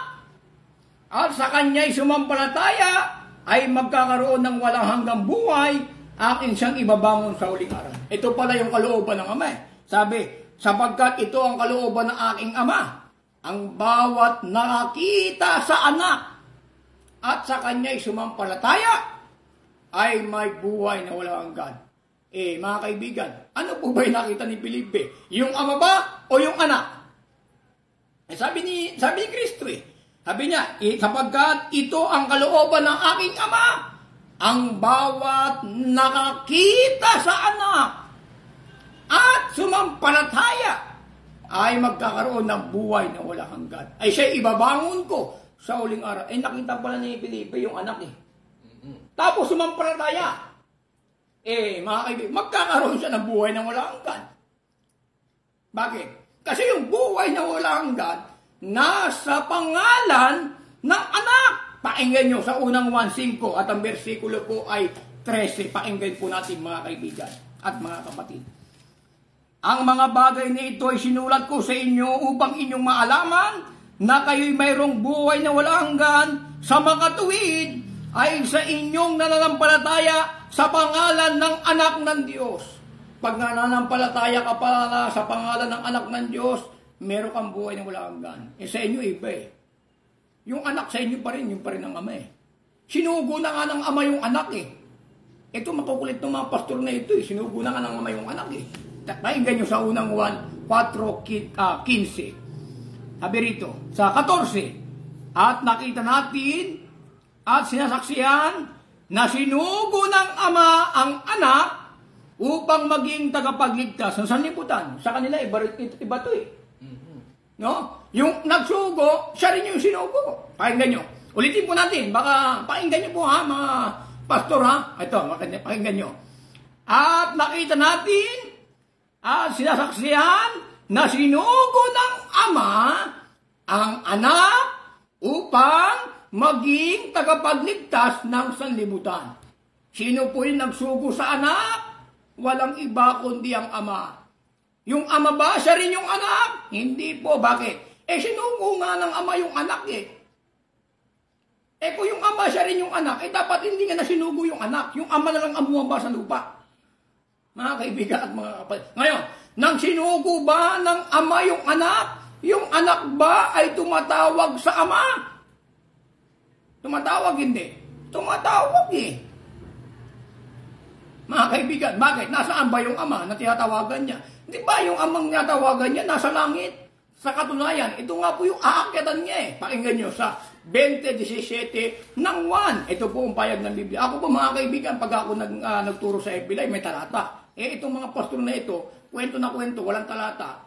at sa kanya'y sumampalataya ay magkakaroon ng walang hanggang buhay, akin siyang ibabangon sa huling araw. Ito pala yung kalooban ng Ama. Sabi, sapagkat ito ang kalooban ng aking Ama, ang bawat nakakita sa anak at sa kanya'y sumampalataya ay may buhay na walang hanggan. Mga kaibigan, ano po ba yung nakita ni Felipe? Yung Ama ba o yung anak? Sabi ni Kristo Sabi niya, sapagkat ito ang kalooban ng aking Ama, ang bawat nakakita sa anak at sumampalataya ay magkakaroon ng buhay na walang hanggan. Ay siya ibabangon ko sa huling araw. Nakita pala ni Felipe yung anak Tapos sumampalataya. Mga kaibigan, magkakaroon siya ng buhay na walang hanggan. Bakit? Kasi yung buhay na walang hanggan, nasa pangalan ng anak. Pakinggan nyo sa unang 1:5 at ang versikulo po ay 13. Pakinggan po natin mga kaibigan at mga kapatid. Ang mga bagay na ito ay sinulat ko sa inyo upang inyong maalaman na kayo'y mayroong buhay na wala hanggan sa makatuwid ay sa inyong nananampalataya sa pangalan ng anak ng Diyos. Pag nananampalataya ka pala sa pangalan ng anak ng Diyos, meron kang buhay na wala hanggan. Sa inyo iba eh. Yung anak sa inyo pa rin, yung pa rin ang ama eh. Sinugo na nga ng ama yung anak eh. Ito makukulit ng mga pastor na ito eh. Sinugo na nga ng ama yung anak eh. Pakinggan nyo sa unang 4:15. Sabi rito, sa 14, at nakita natin at sinasaksihan na sinugo ng ama ang anak upang maging tagapagligtas ng sanlibutan. Sa kanila, iba to eh. No? Yung nagsugo, siya rin yung sinugo. Pakinggan nyo. Ulitin po natin. Baka pakinggan nyo po ha, mga pastor ha. Ito, pakinggan nyo. At nakita natin at sinasaksihan na sinugo ng ama ang anak upang maging tagapagligtas ng sanlibutan. Sino po yung nagsugo sa anak? Walang iba kundi ang ama. Yung ama ba, siya rin yung anak? Hindi po. Bakit? Sinugo nga ng ama yung anak eh. Kung yung ama, siya rin yung anak, dapat hindi nga na sinugo yung anak. Yung ama na lang ang bumaba sa lupa. Mga kaibigan at mga kapatid. Ngayon, nang sinugo ba ng ama yung anak ba ay tumatawag sa ama? Tumatawag hindi. Tumatawag eh. Mga kaibigan, bakit? Nasaan ba yung ama na tinatawagan niya? Di ba yung amang tinatawagan niya nasa langit? Sa katunayan, ito nga po yung aakyatan niya eh. Pakinggan nyo sa 20:17 ng 1. Ito po ang payag ng Biblia. Ako po mga kaibigan, pag ako nagturo sa FB Live, may talata. Itong mga pastor na ito, kwento na kwento, walang talata.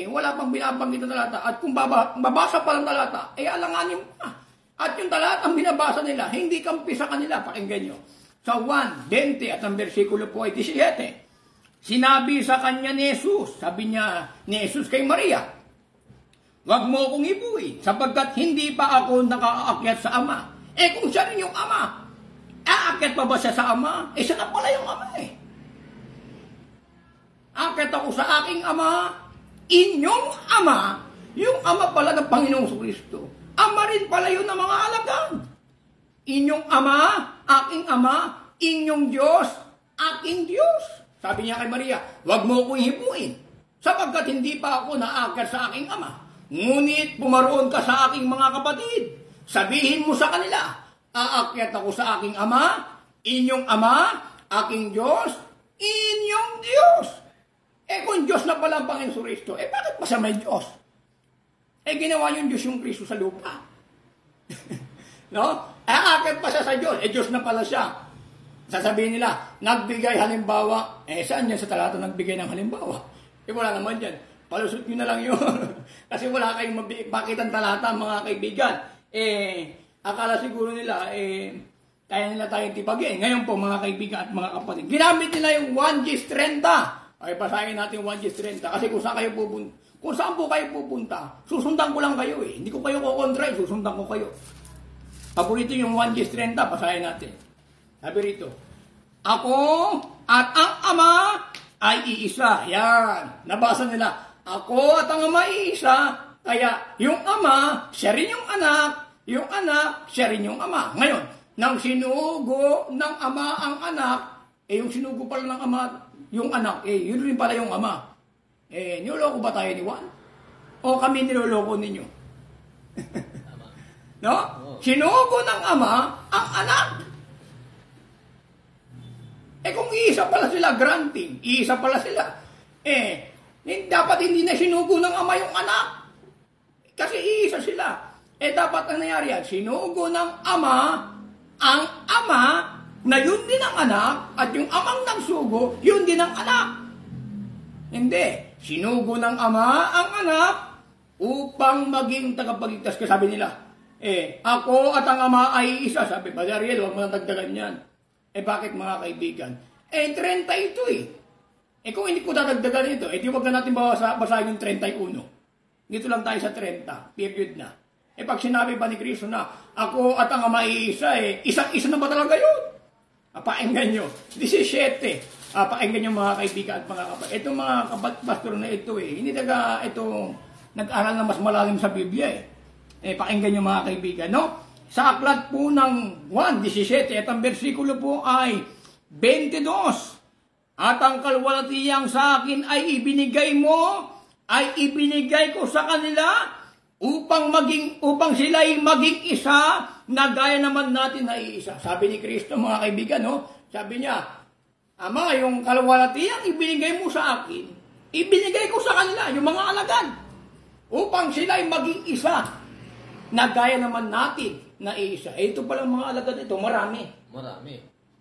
Wala pang binabanggit na talata. At kung babasa pa lang talata, alanganin mo pa. At yung talata ang binabasa nila, hindi kampi sa kanila. Pakinggan nyo. Sa 1:20 at ang versikulo po ay 17. Sinabi sa kanya ni Jesus, sabi niya ni Jesus kay Maria, "Wag mo akong ibuin, sapagkat hindi pa ako nakaakyat sa Ama." Kung siya rin yung Ama, aakyat pa ba siya sa Ama? Siya na pala yung Ama eh. Aakyat ako sa aking Ama, inyong Ama, yung Ama pala ng Panginoong Kristo. Ama rin pala yun ng mga alagad. Inyong Ama, aking Ama, inyong Diyos, aking Diyos. Sabi niya kay Maria, "Wag mo akong hipuin, sapagkat hindi pa ako naakyat sa aking Ama. Ngunit pumaroon ka sa aking mga kapatid. Sabihin mo sa kanila, aakyat ako sa aking Ama, inyong Ama, aking Diyos, inyong Diyos." Kung Diyos na pala ang Panginoong Kristo, bakit pa siya may Diyos? Ginawa yung Diyos yung Kristo sa lupa. No? Aakyat pa siya sa Diyos. Diyos na pala siya. Sasabihin nila, nagbigay halimbawa. Saan yan sa talata nagbigay ng halimbawa? Wala naman dyan. Palusot nyo na lang yun. Kasi wala kayong bakit ang talata, mga kaibigan. Akala siguro nila, kaya nila tayong tipagin. Ngayon po, mga kaibigan at mga kapatid, ginamit nila yung 1:30. Basahin natin 1:30. Kasi kung saan po kayo pupunta, susundan ko lang kayo eh. Hindi ko kayo kukontra, susundan ko kayo. Paborito yung 1:30, basahin natin. Sabi rito, "Ako at ang Ama ay iisa." Yan. Nabasa nila, "Ako at ang Ama ay iisa." Kaya yung Ama, siya rin yung anak. Yung anak, siya rin yung Ama. Ngayon, nang sinugo ng Ama ang anak, yung sinugo pala ng Ama, yung anak, yun rin pala yung Ama. Niloloko ba tayo ni Juan? O kami niloloko ninyo? No? Sinugo ng Ama ang anak. Kung iisa pala sila, granting, iisa pala sila, dapat hindi na sinugo ng Ama yung anak. Kasi iisa sila. Dapat ang nangyari yan, sinugo ng Ama ang Ama na yun din ang anak, at yung amang nagsugo, yun din ang anak. Hindi. Sinugo ng Ama ang anak upang maging tagapagligtas. Kasi sabi nila, ako at ang Ama ay isa. Sabi, Padre Ariel, huwag mo nang dagdagan yan. Bakit mga kaibigan? 30 ito eh. Kung hindi ko dadagdagan ito, di wag na natin basahin yung 31. Dito lang tayo sa 30. Period na. Pag sinabi pa ni Kristo na, ako at ang Ama ay isa, isang-isa na ba talaga yun? Pakinggan nyo. 17. Pakinggan nyo mga kaibigan at mga kapatid. Itong mga pastor na ito hindi ito nag-aral na mas malalim sa Biblia Pakinggan nyo mga kaibigan, no? Sa aklat po ng 1:17, at ang bersikulo po ay 22. At ang kalwalatiyang sa akin ay ibinigay mo, ay ibinigay ko sa kanila upang sila'y maging isa na gaya naman natin na iisa. Sabi ni Kristo mga kaibigan, no? Sabi niya, Ama, yung kalwalatiyang ibinigay mo sa akin, ibinigay ko sa kanila, yung mga alagad, upang sila'y maging isa na gaya naman natin na iisa. Ito palang mga alagad ito, marami.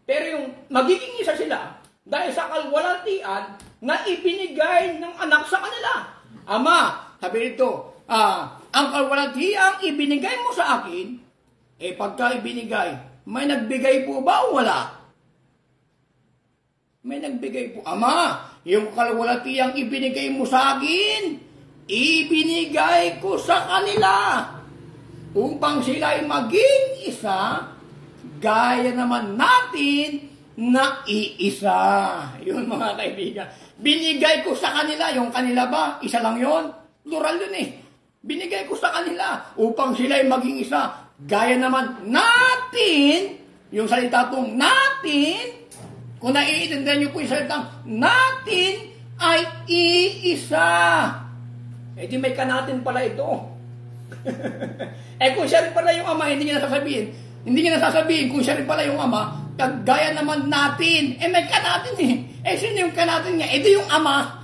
Pero yung magiging isa sila, dahil sa kalwalatian na ibinigay ng anak sa kanila. Ama, sabi nito, ang kalwalatiang ibinigay mo sa akin, pagka ibinigay, may nagbigay po ba o wala? May nagbigay po. Ama, yung kalwalatiang ibinigay mo sa akin, ibinigay ko sa kanila upang sila'y maging isa, gaya naman natin na iisa. Yun mga kaibigan. Binigay ko sa kanila. Yung kanila ba? Isa lang yun? Plural yun eh. Binigay ko sa kanila upang sila'y maging isa. Gaya naman natin, yung salita tong natin, kung naiintindihan nyo po yung salitang natin ay iisa. Di may kanatin pala ito. Kung siya rin pala yung ama, hindi niya nasasabihin kung siya rin pala yung ama, kagaya naman natin. May kanatin eh. Sino yung kanatin niya? Ito yung ama.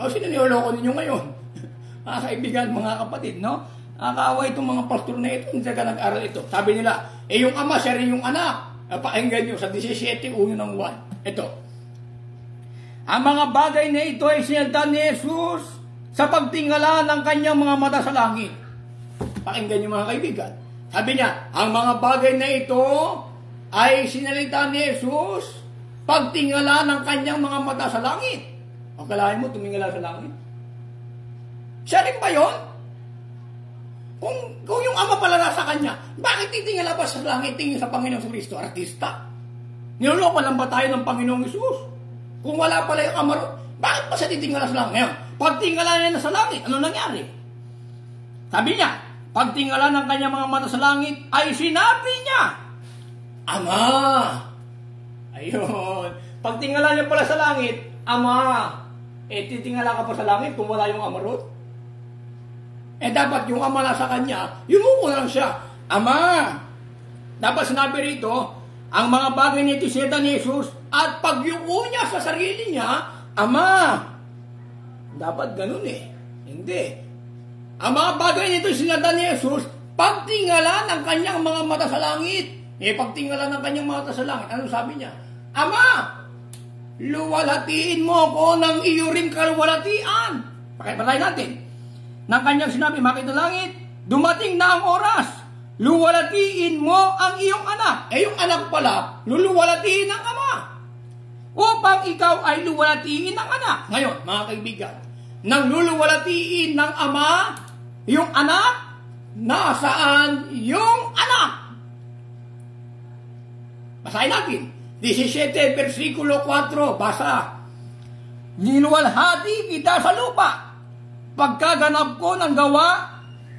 Sino niloloko ninyo ngayon? Mga kaibigan, mga kapatid, no? Nakakaawa itong mga pastor na ito, hindi ka nag-aral ito. Sabi nila, yung ama, siya rin yung anak. Pakinggan nyo sa 17:1 ng 1. Ito. Ang mga bagay na ito ay sinalita ni Jesus sa pagtingala ng kanyang mga mata sa langit. Pakinggan nyo mga kaibigan. Sabi niya, ang mga bagay na ito ay sinalita ni Jesus pagtingala ng kanyang mga mata sa langit. Akalain mo, tumingala sa langit? Siya rin ba yun? Kung yung ama pala nasa kanya, bakit titingala pa sa langit tingin sa Panginoong Kristo? Artista. Niloloko lang ba tayo ng Panginoong Jesus? Kung wala pala yung ama, bakit pa siya titingala sa langit? Ngayon, pagtingala niya na sa langit, ano nangyari? Sabi niya, pagtingala ng kanyang mga mata sa langit, ay sinabi niya, Ama! Ayun. Pagtingala niya pala sa langit, Ama! Titingala ka pa sa langit kung wala yung ama ron? Dapat yung ama na sa kanya, yumuko lang siya. Ama! Dapat sinabi rito, ang mga bagay nito sinita ni Jesus, at pagyuko niya sa sarili niya, Ama! Dapat ganun eh. Hindi. Ang mga bagay nito sinita ni Jesus, pagtingala ng kanyang mga mata sa langit. Pagtingala ng kanyang mga mata sa langit, ano sabi niya? Ama! Luwalhatiin mo ko ng iyo ring kalwalhatian. Pakipatay natin. Nang kanyang sinabi, makita langit, dumating na ang oras, luwalhatiin mo ang iyong anak. Yung anak pala, luluwalhatiin ng ama. Upang ikaw ay luwalhatiin ng anak. Ngayon, mga kaibigan, nang luluwalhatiin ng ama, yung anak, nasaan yung anak? Basahin natin. 17, versikulo 4, basa. Niluwalhati kita sa lupa, pagkaganap ko ng gawa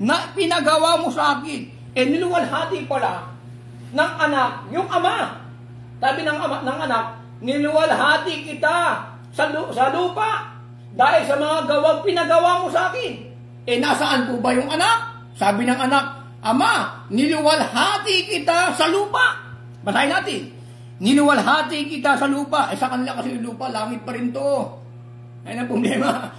na pinagawa mo sa akin. Niluwalhati pala ng anak, yung ama. Sabi ng anak, niluwalhati kita sa lupa dahil sa mga gawang pinagawa mo sa akin. Nasaan po ba yung anak? Sabi ng anak, Ama, niluwalhati kita sa lupa. Basahin natin. Niluwalhati kita sa lupa. Sa kanila kasi yung lupa, langit pa rin to. Ayun ang problema.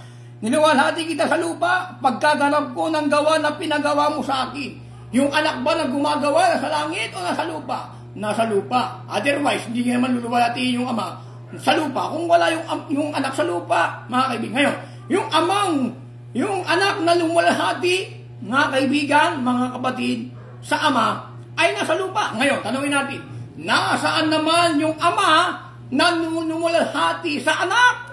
Niluwalhati kita sa lupa, pagkaganap ko ng gawa na pinagawa mo sa akin. Yung anak ba na gumagawa sa langit o nasa lupa? Nasa lupa. Otherwise, hindi naman luluwalhatiin yung ama sa lupa. Kung wala yung anak sa lupa, mga kaibigan. Ngayon, yung anak na luwalhati, mga kaibigan, mga kapatid, sa ama, ay nasa lupa. Ngayon, tanungin natin, nasaan naman yung ama na luwalhati sa anak?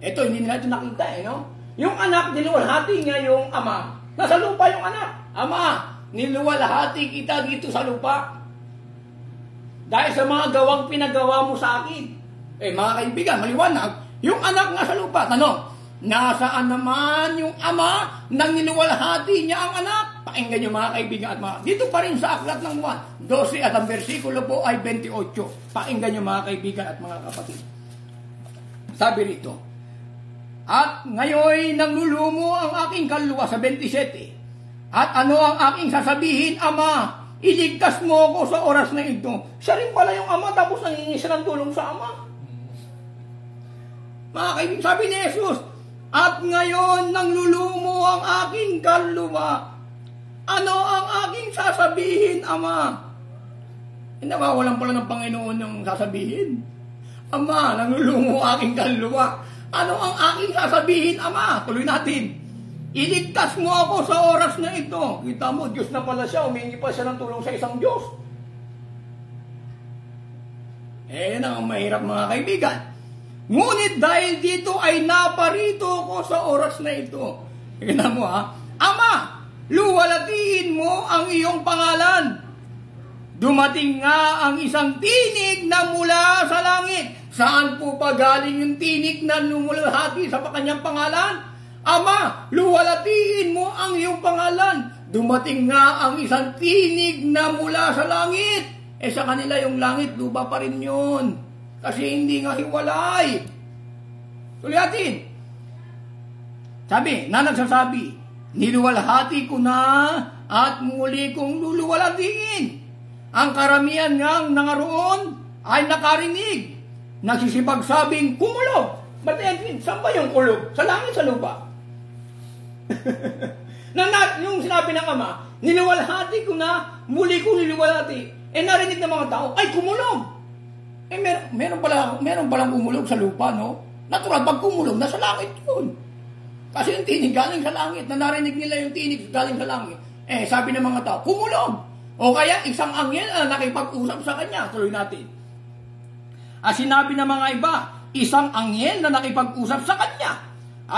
Ito, hindi nila ito nakita no? Yung anak, niluwalhati niya yung ama. Nasa lupa yung anak. Ama, niluwalhati kita dito sa lupa. Dahil sa mga gawang pinagawa mo sa akin. Mga kaibigan, maliwanag, yung anak nasa lupa. Tanong, Nasaan naman yung ama nang niluwalhati niya ang anak? Pakinggan niyo mga kaibigan at mga... Dito pa rin sa aklat ng Juan 12 at ang versikulo po ay 28. Pakinggan niyo mga kaibigan at mga kapatid. Sabi rito, at ngayon nanglulumo ang aking kaluluwa sa 27. At ano ang aking sasabihin, Ama? Iligtas mo ako sa oras na ito. Siya rin pala yung ama tapos nangingi siya ng tulong sa ama. Mga kaibigan, sabi ni Jesus, at ngayon nanglulumo ang aking kaluluwa. Ano ang aking sasabihin, Ama? Nawawalan pala ng Panginoon yung sasabihin. Ama, nanglulumo ang aking kaluluwa. Ano ang aking sasabihin, Ama? Tuloy natin. Iligtas mo ako sa oras na ito. Kita mo, Diyos na pala siya. Humingi pa siya ng tulong sa isang Diyos. Yan ang mahirap mga kaibigan. Ngunit dahil dito ay naparito ko sa oras na ito. Kita mo ha. Ama, luwalatiin mo ang iyong pangalan. Dumating nga ang isang tinig na mula sa langit. Saan po pa galing yung tinig na lumulahati sa kanyang pangalan? Ama, luwalatiin mo ang iyong pangalan. Dumating nga ang isang tinig na mula sa langit. Sa kanila yung langit, lupa pa rin yun. Kasi hindi nga hiwalay. Tuloy natin. Sabi, na nagsasabi, niluwalhati ko na at muli kong luluwalhatiin. Ang karamihan ngang nangaroon ay nakarinig. Nagsisipagsabing, kumulog. Ba't saan ba yung kulog? Sa langit, sa lupa? Yung sinabi ng ama, niluwalhati ko na, muli kong luluwalhati. Narinig ng mga tao, ay kumulog. Meron palang kumulog sa lupa, no? Natural, pag kumulog, nasa langit yun. Kasi yung tinig galing sa langit, na narinig nila yung tinig galing sa langit. Sabi ng mga tao, kumulog. O kaya, isang anghel nakipag-usap sa kanya. Tuloy natin. Sinabi ng mga iba, isang anghel na nakipag-usap sa kanya.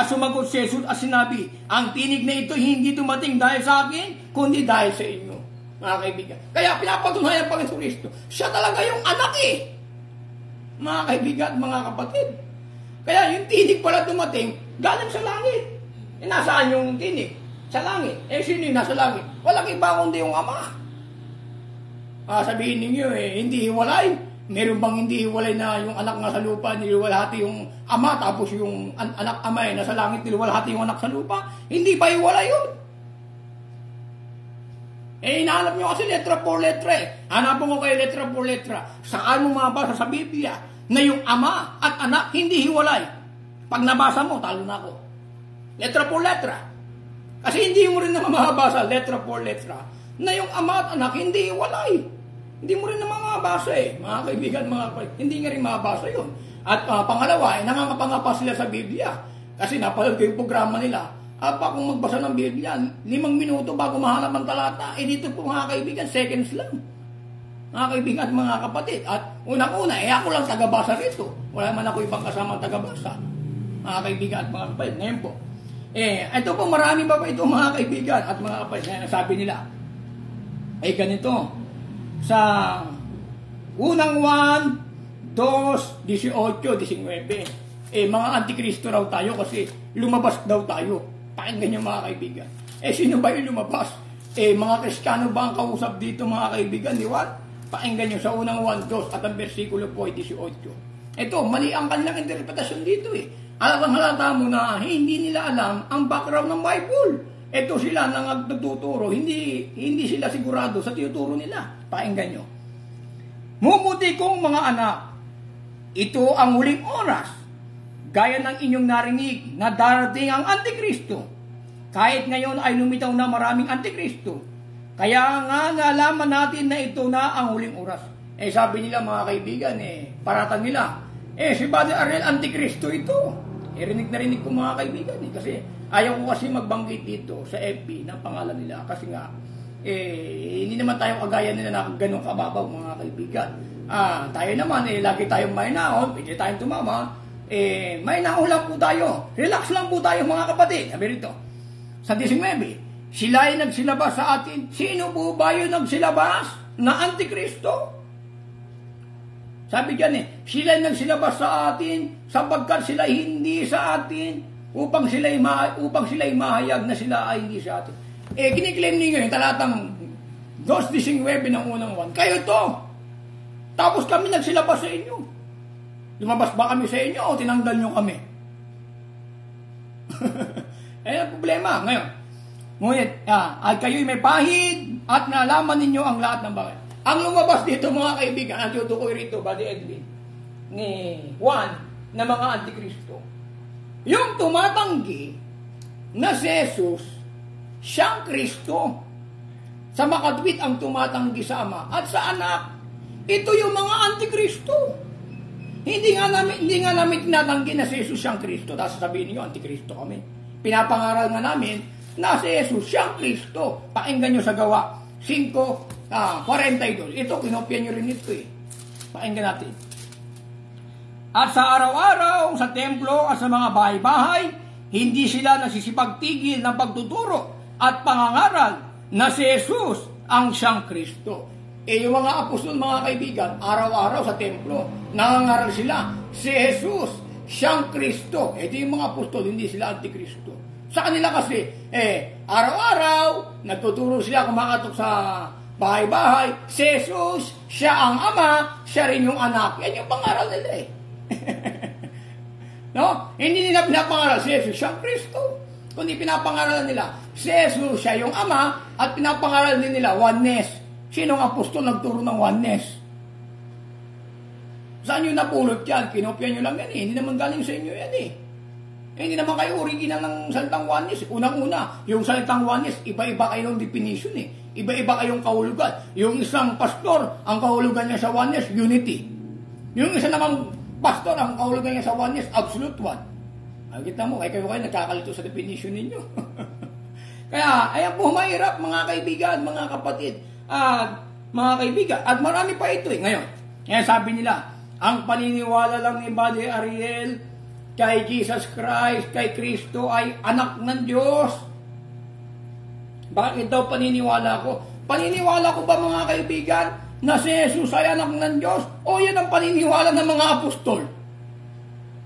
Sumagot si Jesus at sinabi, ang tinig na ito hindi dumating dahil sa akin, kundi dahil sa inyo. Mga kaibigan. Kaya pinapatunayan ng Panginoon Kristo, siya talaga yung anak mga kaibigan at mga kapatid. Kaya yung tinig pala dumating, galing sa langit. Nasaan yung tinig? Sa langit. Sino yung nasa langit? Walang iba kundi yung ama. Sabihin ninyo, hindi hiwalay. Meron bang hindi hiwalay na yung anak nga sa lupa, niliwalhati yung ama, tapos yung anak ama nasa langit, niliwalhati yung anak sa lupa? Hindi ba hiwalay yun? Hinahanap nyo kasi letra por letra Hanapin ko kayo letra por letra. Saan mo mabasa sa Biblia na yung ama at anak hindi hiwalay? Pag nabasa mo, talo na ako. Letra por letra. Kasi hindi mo rin naman mabasa letra por letra na yung ama at anak hindi hiwalay. Hindi mo rin naman mabasa mga kaibigan, mga kapatid. Hindi nga rin mabasa yun. At pangalawa, nangangapangapa sila sa Biblia. Kasi napanood ko yung programa nila. Kung magbasa ng Biblia, 5 minuto bago mahanap ang talata, dito po mga kaibigan, seconds lang. Mga kaibigan at mga kapatid. At unang-una, ako lang tagabasa rito. Wala man ako ibang kasamang tagabasa. Mga kaibigan at mga kapatid. Ngayon po. Ito po, marami pa ito mga kaibigan at mga kapatid. Sabi nila, ganito. Sa unang 1, 2, 18, 19, mga antikristo raw tayo kasi lumabas daw tayo. Pakinggan niyo mga kaibigan. Sino ba yung lumabas? Mga Kristiyano ba ang kausap dito mga kaibigan? Di ba? Pakinggan niyo sa unang 1, 2 at ang versikulo po ay 18. Ito, mali ang kanilang interpretasyon dito halata mo na hindi nila alam ang background ng Bible. Ito sila nang nagtuturo, hindi sila sigurado sa tinuturo nila. Pakinggan nyo. Mumuti kong mga anak, ito ang huling oras. Gaya ng inyong narinig na darating ang Antikristo. Kahit ngayon ay lumitaw na maraming Antikristo. Kaya nga nalaman natin na ito na ang huling oras. Sabi nila mga kaibigan, paratang nila, si Brother Ariel, Antikristo ito. Rinig na rinig ko mga kaibigan kasi ayaw ko kasi magbanggit dito sa FB ng pangalan nila kasi nga hindi naman tayo kagaya nila na ganun kababaw mga kaibigan. Tayo naman lagi tayong may naon, pwede tayong tumama. May naon lang po tayo. Relax lang po tayo mga kapatid. Sabi rito sa 19, sila ay nagsilabas sa atin. Sino po ba yung nagsilabas na Antikristo? Sabi dyan sila ay nagsilabas sa atin sapagkat sila hindi sa atin upang sila'y mahayag na sila ay hindi sa atin. Kiniklaim ninyo yung talatang 2:19 ng unang 1. Kayo to. Tapos kami nagsilabas sa inyo. Lumabas ba kami sa inyo o tinanggal nyo kami? Ang problema ngayon. Ngunit, at kayo'y may pahid at nalaman ninyo ang lahat ng bagay. Ang lumabas dito mga kaibigan, ang tutukoy rito, Buddy Edwin, ni Juan, na mga antikristo. Yung tumatanggi na si Jesus, siyang Kristo. Sa makatwid ang tumatanggi sa Ama at sa Anak. Ito yung mga antikristo. Hindi nga namin tinatanggi na si Jesus siyang Kristo. Tapos sabihin niyo, antikristo kami. Pinapangaral nga namin na si Jesus siyang Kristo. Pakinggan nyo sa Gawa 5:42. Ito, kinopya nyo rin ito eh. Pakinggan natin. At sa araw-araw, sa templo at sa mga bahay-bahay, hindi sila nasisipagtigil ng pagtuturo at pangangaral na si Jesus ang siyang Kristo. Yung mga apostol, mga kaibigan, araw-araw sa templo, nangangaral sila, si Jesus siyang Kristo. Ito yung mga apostol, hindi sila antikristo. Sa kanila kasi, araw-araw, nagtuturo sila, kumakatok sa bahay-bahay, si Jesus, siya ang Ama, siya rin yung Anak. Yan yung pangaral nila eh. No? Hindi nila pinapangaral si Jesus siyang Kristo. Kundi pinapangaralan nila si Jesus siya yung Ama at pinapangaralan din nila oneness. Sinong apostol nagturo ng oneness? Saan nyo napulot yan? Kinopya nyo lang yan eh. Hindi naman galing sa inyo yan eh. Hindi naman kayo original ng salitang oneness. Unang-una, yung salitang oneness, iba-iba kayong definition eh. Iba-iba kayong kahulugan. Yung isang pastor, ang kahulugan niya sa oneness, unity. Yung isa namang pastor, ang kahulugan niya sa oneness, absolute one. Kita mo, kayo nagkakalito sa definition ninyo. Kaya, ayan po, mahirap mga kaibigan, mga kapatid, at mga kaibigan. At marami pa ito eh. Ngayon, sabi nila, ang paniniwala lang ni Buddy Ariel kay Jesus Christ, kay Kristo ay anak ng Diyos. Bakit daw paniniwala ko? Paniniwala ko ba mga kaibigan na si Jesus ay anak ng Diyos? O yan ang paniniwala ng mga apostol?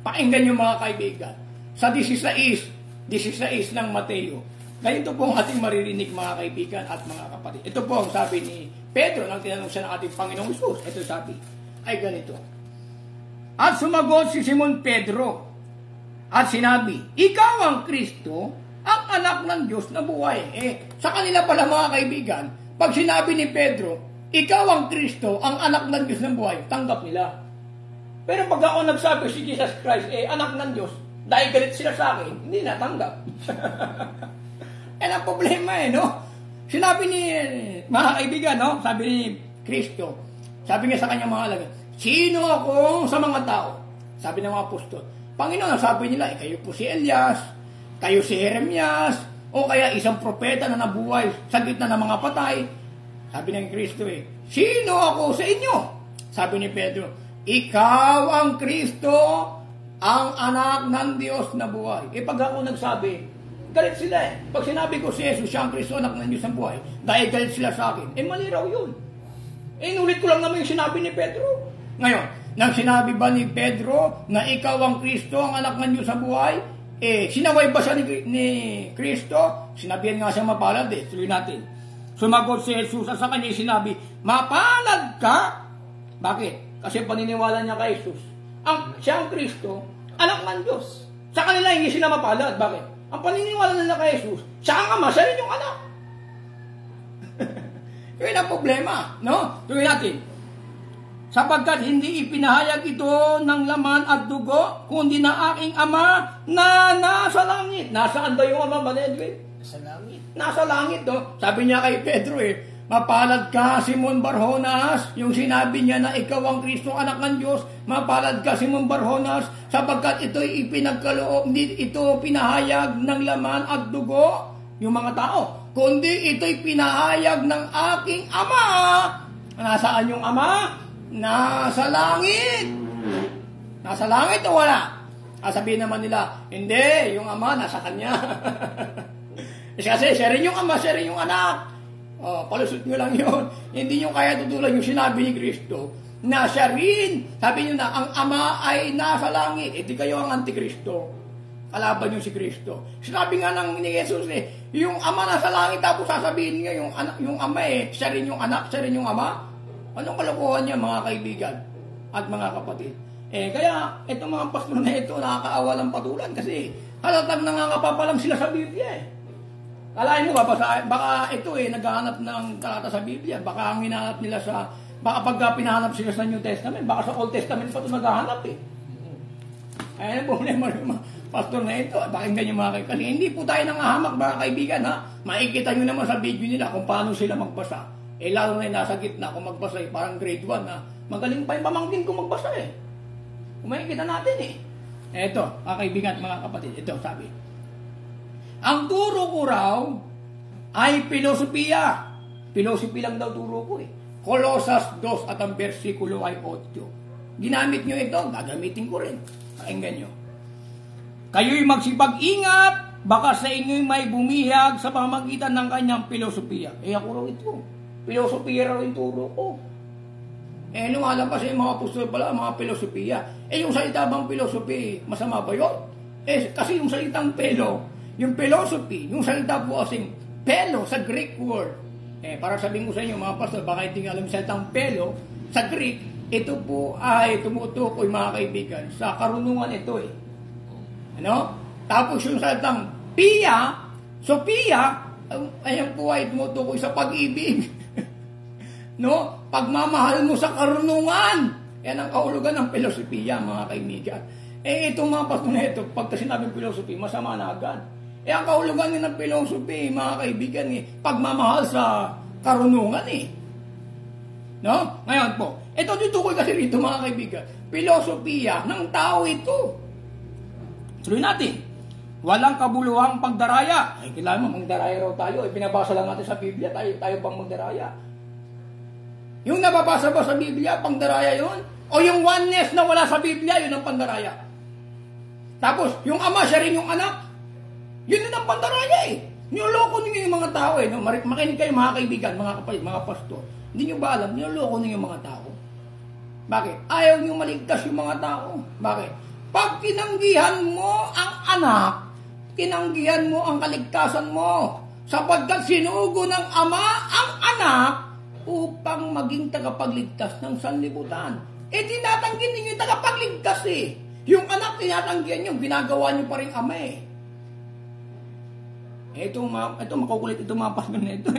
Pakinggan nyo mga kaibigan. Sa 16 ng Mateo. Ganito po ang ating maririnig mga kaibigan at mga kapatid. Ito po ang sabi ni Pedro nang tinanong siya ng ating Panginoong Hesus. Ito sabi, ay ganito. At sumagot si Simon Pedro at sinabi, ikaw ang Kristo, ang anak ng Diyos na buhay. Sa kanila pala mga kaibigan, pag sinabi ni Pedro, ikaw ang Kristo, ang anak ng Diyos na buhay, tanggap nila. Pero pag ako nagsabi si Jesus Christ, anak ng Diyos, dahil galit sila sa akin, hindi natanggap. Ang problema no? Sinabi ni, mga kaibigan, no? Sabi ni Kristo, sabi niya sa kanyang mga alagad, sino ako sa mga tao? Sabi ng mga apostol, Panginoon, sabi nila, kayo po si Elias, kayo si Jeremias, o kaya isang propeta na nabuhay sa gitna ng mga patay. Sabi ng Kristo sino ako sa inyo? Sabi ni Pedro, ikaw ang Kristo, ang anak ng Diyos na buhay. Pag ako nagsabi, galit sila Pag sinabi ko si Jesus, siya ang Kristo, anak ng Diyos na buhay, dahil galit sila sa akin, mali raw yun. Inulit ko lang naman yung sinabi ni Pedro. Ngayon, nang sinabi ba ni Pedro na ikaw ang Kristo, ang anak ng Diyos na buhay, sinaway ba siya ni Kristo? Sinabihan nga siya mapalad Tuloy natin. Sumagot si Jesus at sa kanya sinabi, mapalad ka? Bakit? Kasi paniniwala niya kay Jesus. Siya ang Kristo, anak ng Diyos. Sa kanila hindi sila mapalad. Bakit? Ang paniniwala nila kay Jesus, siya ang Ama, siya rin yung anak. Yun ang problema. No? Tuloy natin. Sapagkat hindi ipinahayag ito ng laman at dugo, kundi na aking Ama na nasa langit. Nasaan ba yung Ama, Brother Edwin? Nasa langit. Nasa langit, no? Sabi niya kay Pedro, mapalad ka, Simon Barjonas, yung sinabi niya na ikaw ang Kristo, anak ng Diyos, mapalad ka, Simon Barjonas, sapagkat ito'y ipinagkaloob, hindi ito pinahayag ng laman at dugo, yung mga tao, kundi ito'y pinahayag ng aking Ama. Nasaan yung Ama? Nasa langit. Nasa langit o wala? Sabihin naman nila, hindi, yung Ama nasa kanya. Kasi siya rin yung Ama, siya rin yung anak. Palusot nyo lang yun. Hindi nyo kaya tutulan yung sinabi ni Kristo na siya rin. Sabi nyo na, ang Ama ay nasa langit. Di kayo ang Antikristo. Kalaban yung si Kristo. Sinabi nga ng ni Jesus yung ama nasa langit, tapos sasabihin niya yung anak, yung ama siya rin yung anak, siya rin yung ama. Anong kalokohan niya, mga kaibigan at mga kapatid? Kaya itong mga pastor na ito nakakaawa ng patulan kasi halatang nangangapa pa lang sila sa Biblia Kalahin mo baka ito naghahanap ng talata sa Biblia, baka ang hinahanap nila baka pagka pinahanap sila sa New Testament, baka sa Old Testament pa ito naghahanap Ayan ang problema ng pastor na ito. Pakinggan niyo mga kaibigan. Kasi hindi po tayo nangahamak mga kaibigan Makikita niyo naman sa video nila kung paano sila magbasa. Lalo na yung nasa gitna kung magbasa parang grade 1 magaling pa yung pamangkin kung magbasa Kung makikita natin Ito, mga kaibigan at mga kapatid. Ito sabi. Ang turo ko raw ay filosofiya. Philosophy lang daw turo ko Colosas 2 at ang versikulo ay 8. Ginamit nyo ito, gagamitin ko rin. Pakinggan nyo. Kayo'y magsipag-ingat, baka sa inyo'y may bumihag sa pamagitan ng kanyang filosofiya. Ako raw ito. Filosofiya raw yung turo ko. Lumalabas yung mga apostol pala, mga filosofiya. Yung salita bang filosofi, masama ba yun? Kasi yung salitang yung philosophy, yung salita po kasing pelo sa Greek word. Para sabihin ko sa inyo mga pastor, baka hindi nga alam yung salitang pelo sa Greek, ito po ay tumutukoy mga kaibigan sa karunungan ito Tapos yung salitang pia, Sophia, ayan po ay tumutukoy sa pag-ibig. Pagmamahal mo sa karunungan. Yan ang kahulugan ng filosofiya mga kaibigan. Itong mga pastor na ito, pagka sinabing philosophy, masama na agad. Ang kahulugan ng philosophy, mga kaibigan, pagmamahal sa karunungan Ngayon po, ito tutukoy kasi rito mga kaibigan, filosofiya ng tao ito. Tuloy natin. Walang kabuluhang pagdaraya. Kailangan mo, magdaraya raw tayo. Pinabasa lang natin sa Biblia, tayo pang magdaraya. Yung nababasa ba sa Biblia, pangdaraya yun? O yung oneness na wala sa Biblia, yun ang pandaraya. Tapos, yung ama, siya rin yung anak. Yun din ang pandaraya Niloloko ninyo yung mga tao Makinig kayo mga kaibigan, mga kapatid, mga pastor. Hindi nyo ba alam, niloloko ninyo yung mga tao. Bakit? Ayaw nyo maligtas yung mga tao. Bakit? Pag tinanggihan mo ang anak, tinanggihan mo ang kaligtasan mo, sapagkat sinugo ng ama ang anak upang maging tagapagligtas ng sanlibutan. Tinatanggi ninyo yung tagapagligtas Yung anak tinatanggihan nyo, ginagawa nyo pa rin ama Ito makukulit ito mga pastor na ito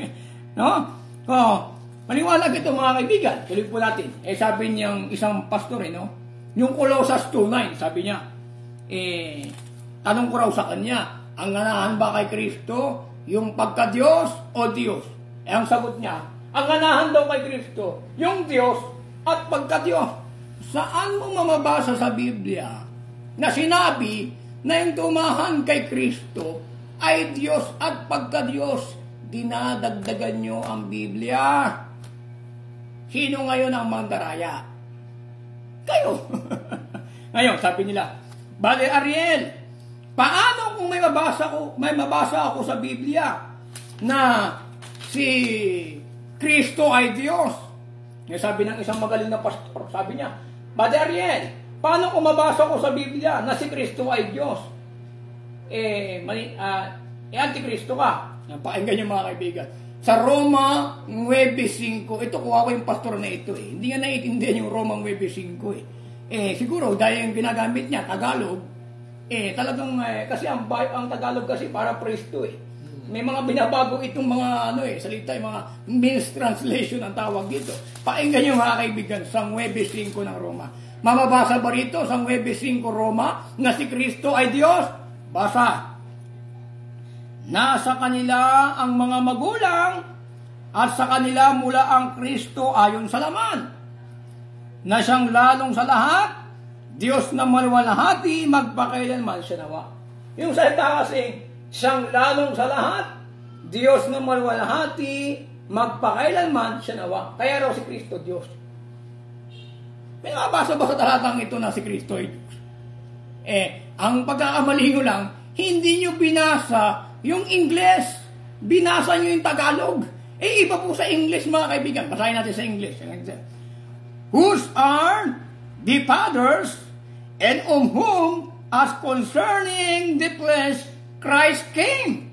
Maliwanag ito mga kaibigan. Tuloy po natin. Sabi niyang isang pastor yung Colosas 2:9, sabi niya, tanong ko raw sa kanya, ang ganahan ba kay Kristo yung pagka-Diyos o Diyos? Ang sagot niya, ang ganahan daw kay Kristo yung Diyos at pagka-Diyos. Saan mo mamabasa sa Biblia na sinabi na yung tumahan kay Kristo ay Diyos at pagka-Diyos? Dinadagdagan nyo ang Biblia. Sino ngayon ang mandaraya? Kayo. Ngayon, sabi nila, Bale Ariel, paano kung may mabasa ako sa Biblia na si Kristo ay Diyos? Sabi ng isang magaling na pastor, sabi niya, Bale Ariel, paano kung mabasa ko sa Biblia na si Kristo ay Diyos? Antikristo ka. Pakinggan niyo mga kaibigan. Sa Roma 9:5, ito kuha ko yung pastor na ito Hindi nga naiintindihan yung Roma 9:5 siguro dahil yung ginagamit niya, Tagalog, talagang, kasi ang Tagalog kasi para presto May mga binabago itong mga, salita, yung mga means translation ang tawag dito. Pakinggan niyo mga kaibigan, sa 9:5 ng Roma. Mababasa ba rito sa 9:5 Roma na si Kristo ay Diyos? Basa. Nasa kanila ang mga magulang at sa kanila mula ang Kristo ayon sa laman. Na siyang lalong sa lahat, Diyos na maluwalhati, magpakailanman siya nawa. Yung salita kasi, siyang lalong sa lahat, Diyos na maluwalhati, magpakailanman siya nawa. Kaya raw si Kristo Diyos. May nabasa ba sa talatang ito na si Kristo ay Diyos? Ang pagkakamali nyo lang, hindi nyo binasa yung Ingles, binasa nyo yung Tagalog. Iba po sa English mga kaibigan. Basahin natin sa English. Whose are the fathers and of whom as concerning the flesh, Christ came,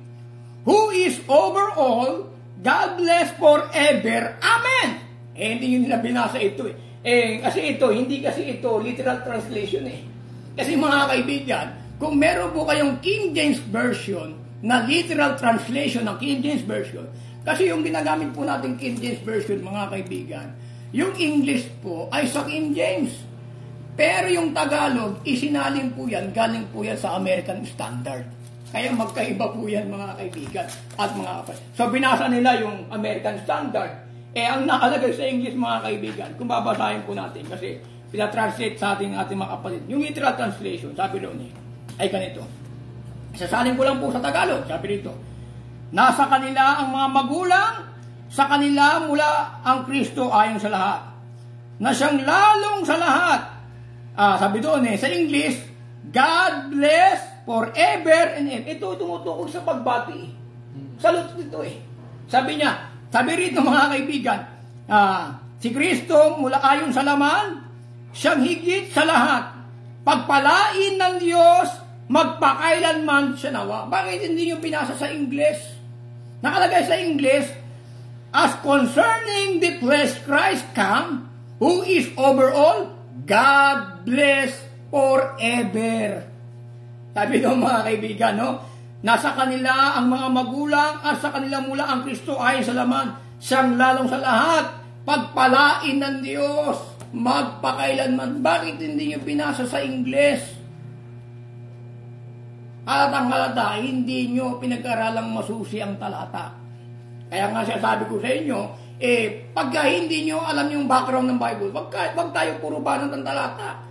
who is over all, God bless forever. Amen. Hindi yun nila binasa ito kasi hindi ito literal translation Kasi mga kaibigan, kung meron po kayong King James Version na literal translation ng King James Version, kasi yung ginagamit po natin King James Version, mga kaibigan, yung English po ay sa King James. Pero yung Tagalog, isinalin po yan, galing po yan sa American Standard. Kaya magkaiba po yan, mga kaibigan at mga kapatid. So binasa nila yung American Standard. Ang nakalagay sa English, mga kaibigan, kung babasahin po natin, kasi pinatranslate sa ating mga kapatid. Yung literal translation, sabi doon ay ganito. Sasalin ko lang po sa Tagalog, sabi dito. Nasa kanila ang mga magulang, sa kanila mula ang Kristo ayon sa lahat. Na siyang lalong sa lahat. Sabi doon sa English, God bless forever and ever. Ito tumutukod sa pagbati. Salute dito Sabi rito, mga kaibigan, si Kristo mula ayon sa laman, siyang higit sa lahat. Pagpalain ng Diyos, magpakailanman siya nawa. Bakit hindi nyo pinasa sa English? Nakalagay sa English, as concerning the flesh Christ come, who is over all, God bless forever. Sabi doon, mga kaibigan, nasa kanila ang mga magulang at sa kanila mula ang Kristo ayon sa laman. Siyang lalong sa lahat, pagpalain ng Diyos, magpakailanman. Bakit hindi nyo pinasa sa English? Halatang halata, hindi nyo pinag-aralang masusi ang talata. Kaya nga sabi ko sa inyo, pagka hindi nyo alam yung background ng Bible, wag tayo puro banat ng talata.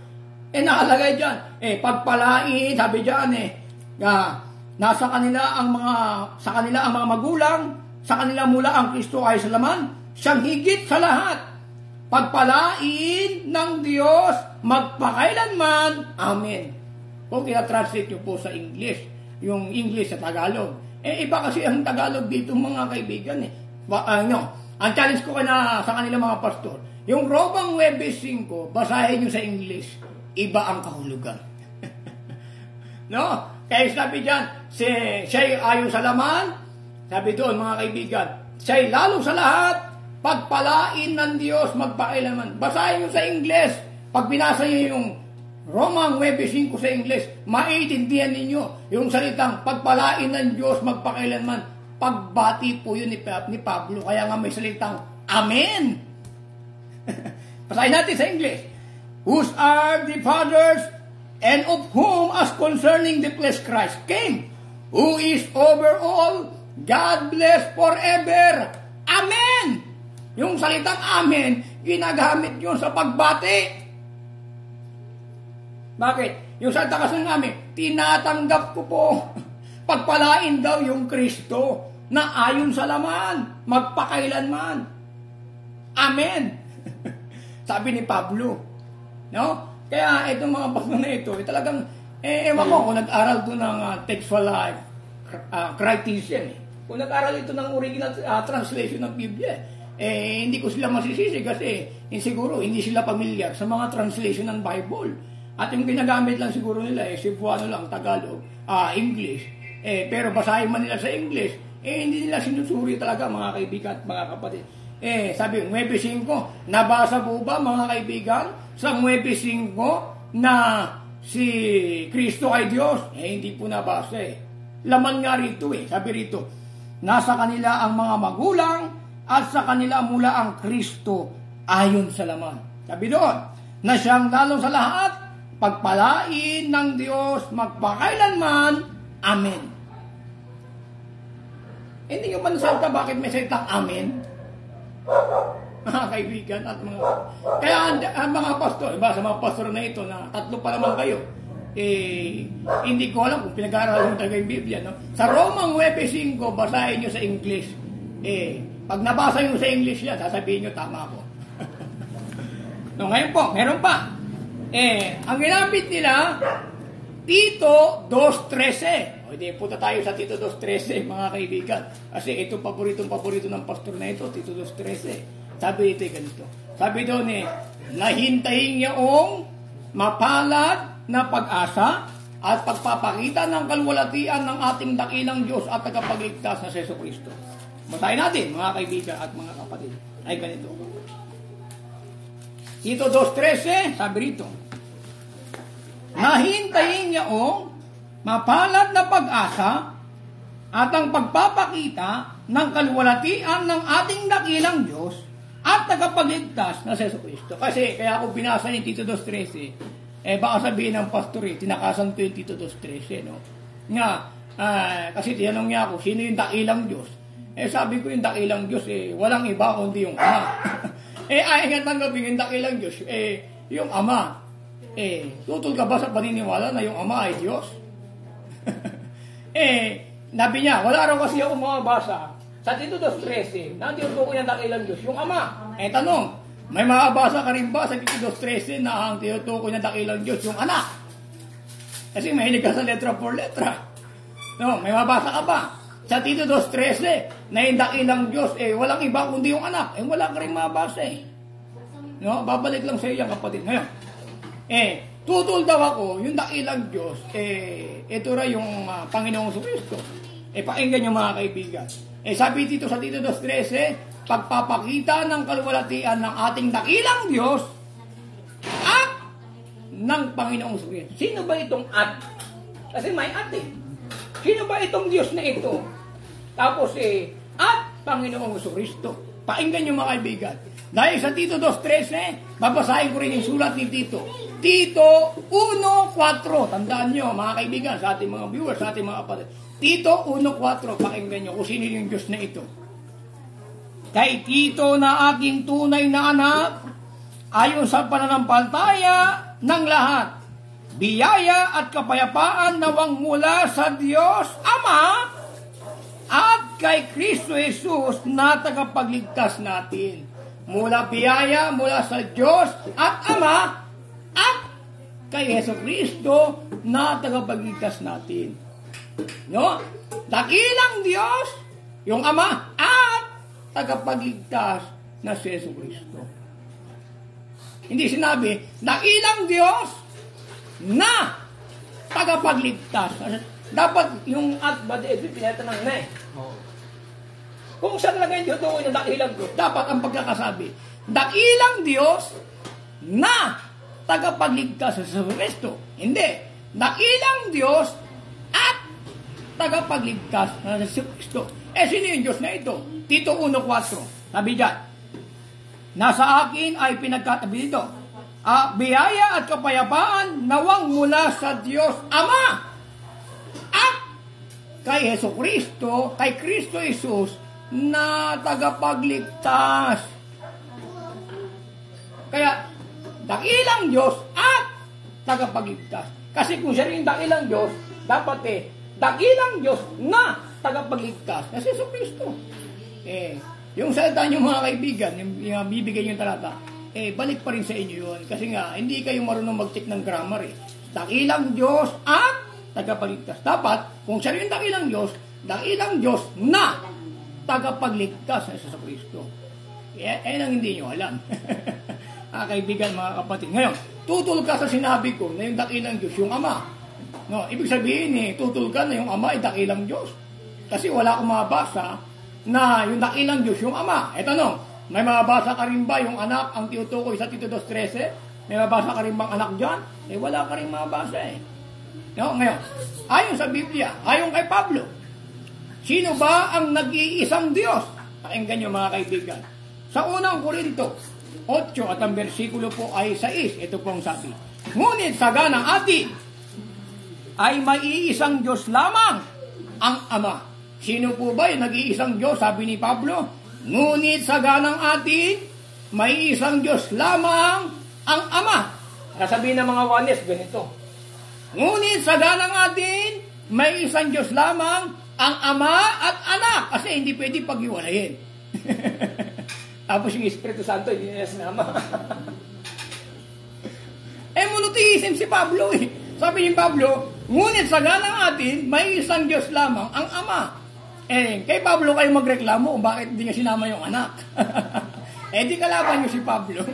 Nakalagay dyan, pagpalain, sabi dyan, sa kanila ang mga magulang, sa kanila mula ang Kristo ay sa laman, siyang higit sa lahat. Pagpalain ng Diyos, magpakailanman. Amen. Kung ina-translate nyo po sa English, yung English sa Tagalog. Iba kasi ang Tagalog dito, mga kaibigan. Ang challenge ko sa kanila mga pastor, yung Romang 9:5, basahin nyo sa English, iba ang kahulugan. Kaya sabi dyan, siya'y ayon sa laman, sabi doon, mga kaibigan, siya'y lalo sa lahat, pagpalain ng Diyos, magpakailanman. Basahin nyo sa English. Pag binasa nyo yung Romang 9:5 sa English, maiintindihan ninyo yung salitang pagpalain ng Diyos, magpakailanman. Pagbati po yun ni Pablo, kaya nga may salitang Amen. Basahin natin sa English. Whose are the fathers, and of whom as concerning the flesh Christ came, who is over all, God bless forever. Amen. Yung salitang Amen, ginagamit yun sa pagbati. Bakit? Yung salita kasi namin, tinatanggap ko po. Pagpalain daw yung Kristo na ayon sa laman, magpakailanman. Amen. Sabi ni Pablo. Kaya itong mga pastor na ito, talagang, ewan ko kung nag-aral doon ng textual criticism. Kung nag-aral ito ng original translation ng Biblia, hindi ko sila masisisi kasi siguro hindi sila familiar sa mga translation ng Bible. At yung ginagamit lang siguro nila Cebuano lang, Tagalog, English. Pero basahin man nila sa English, hindi nila sinusuri talaga, mga kaibigan at mga kapatid. Sabi, 9:5, nabasa po ba, mga kaibigan, sa 9:5 na si Kristo ay Diyos? Hindi po nabasa Laman nga rito sabi rito, nasa kanila ang mga magulang at sa kanila mula ang Kristo ayon sa laman. Sabi doon, na siyang lalong sa lahat, pagpalain ng Diyos, magpakailanman. Amen. Hindi nyo ba nasalta bakit may salitang Amen? Mga kaibigan at mga... Kaya ang mga pastor, iba sa mga pastor na ito, na tatlo pa naman kayo, hindi ko alam kung pinag-aaralan mo talaga yung Biblia. Sa Romang 9:5, basahin nyo sa English. Pag nabasa nyo sa English yan, sasabihin nyo, tama ako. Ngayon po, meron pa. Ang ginamit nila, Tito 2:13. Hindi, punta tayo sa Tito 2:13, mga kaibigan. Kasi ito paborito ng pastor na ito, Tito 2:13. Sabi ito ganito. Sabi doon nahintayin niyaong mapalad na pag-asa at pagpapakita ng kalwalatian ng ating dakilang Diyos at tagapagligtas na si Jesucristo. Basahin natin, mga kaibigan at mga kapatid. Ay ganito. Tito 2:13, sabi rito, nahintayin niya mapalad na pag-asa at ang pagpapakita ng kalwalatian ng ating dakilang Diyos at tagapagligtas na si Jesucristo. Kasi, kaya ako binasa ni Tito 2:13, baka sabihin ng pastor, tinakasan ko yung Tito 2:13, no? Nga, kasi tinanong niya ako, sino yung dakilang Diyos? Sabi ko yung dakilang Diyos, walang iba kundi yung Ama. Ay nga tanggapin yung dakilang Diyos, yung Ama. Tutol ka ba sa paniniwala na yung Ama ay Diyos? Nabi niya, wala raw kasi ako mabasa sa Tito 2:13, na tinutukoy ng dakilang Diyos, yung Ama. Tanong, may makabasa ka rin ba sa Tito 2:13 na ang tinutukoy ng dakilang Diyos, yung Anak? Kasi mahilig ka sa letra for letra. No, may mabasa ka ba sa Tito 2:13 na yung dakilang Diyos, walang iba kundi yung Anak? Wala ka rin mabasa No, babalik lang sa iyo yan, kapatid. Ngayon, tutol daw ako, yung dakilang Diyos, ito ra yung Panginoong Jesucristo. Pakinggan nyo mga kaibigan. Sabi dito sa Tito 2:13, pagpapakita ng kalwalatian ng ating dakilang Diyos at ng Panginoong Jesucristo. Sino ba itong at? Kasi may at Sino ba itong Diyos na ito? Tapos at Panginoong Jesucristo. Pakinggan nyo mga kaibigan. Dahil sa Tito 2:13, babasahin ko rin yung sulat ni Tito. Tito 1:4. Tandaan nyo mga kaibigan, sa ating mga viewers, sa ating mga kapatid. Tito 1:4. Pakinggan nyo kung sino yung Diyos na ito. Kay Tito na aking tunay na anak, ayon sa pananampalataya ng lahat, biyaya at kapayapaan nawang mula sa Diyos Ama at kay Kristo Jesus na tagapagligtas natin. Mula biyaya mula sa Diyos at Ama at kay Jesucristo na tagapagligtas natin. No? Dakilang Diyos, yung Ama at tagapagligtas na si Jesucristo. Hindi sinabi, dakilang Diyos na tagapagligtas. Dapat yung at ba pinatanang na Kung saan lang yung tutukoy ng dakilang Diyos, dapat ang pagkakasabi, dakilang Diyos na tagapagligtas sa Jesucristo. Hindi. Dakilang Diyos at tagapagligtas na si Jesucristo. Sino yung Diyos na ito? Tito 1:4. Sabi dyan, nasa akin ay pinagkatabi dito, biyaya at kapayapaan nawang mula sa Diyos Ama at kay Jesucristo, kay Kristo Jesus na tagapagligtas. Kaya, dakilang Diyos at tagapagligtas. Kasi kung siya rin dakilang Diyos, dapat dakilang Diyos na tagapagligtas na si Jesucristo. Yung salita nyo mga kaibigan, yung bibigay nyo talata, balik pa rin sa inyo yun. Kasi nga, hindi kayo marunong mag-check ng grammar Dakilang Diyos at tagapagligtas. Dapat, kung siya yung dakilang Diyos na tagapagligtas na si Jesucristo. Ang hindi nyo alam. Kaibigan, mga kapatid. Ngayon, tutol ka sa sinabi ko na yung dakilang Diyos, yung Ama. No, ibig sabihin, tutol ka na yung Ama ay dakilang Diyos. Kasi wala akong mabasa na yung dakilang Diyos, yung Ama. Tanong, may mabasa ka rin ba yung anak ang tinutukoy sa Tito 2:13? May mabasa ka rin bang anak dyan? Wala ka rin mabasa No, ngayon, ayon sa Biblia, ayon kay Pablo, sino ba ang nag-iisang Diyos? Pakinggan nyo mga kaibigan. Sa unang Korinto 8 at ang bersikulo po ay 6, ito pong sabi, ngunit sa ganang atin ay may iisang Diyos lamang, ang Ama. Sino po ba yung nag-iisang Diyos? Sabi ni Pablo, ngunit sa ganang atin may isang Diyos lamang, ang Ama. Sasabihin ng mga Juanes, ganito, ngunit sa ganang atin may isang Diyos lamang, ang Ama at Anak. Kasi hindi pwede paghiwalayin. Tapos yung Espiritu Santo, hindi nila sinama. Monotheism si Pablo Sabi ni Pablo, ngunit sa ganang atin, may isang Diyos lamang, ang Ama. Kay Pablo kayo magreklamo, bakit hindi niya sinama yung anak? Di kalaban niyo si Pablo.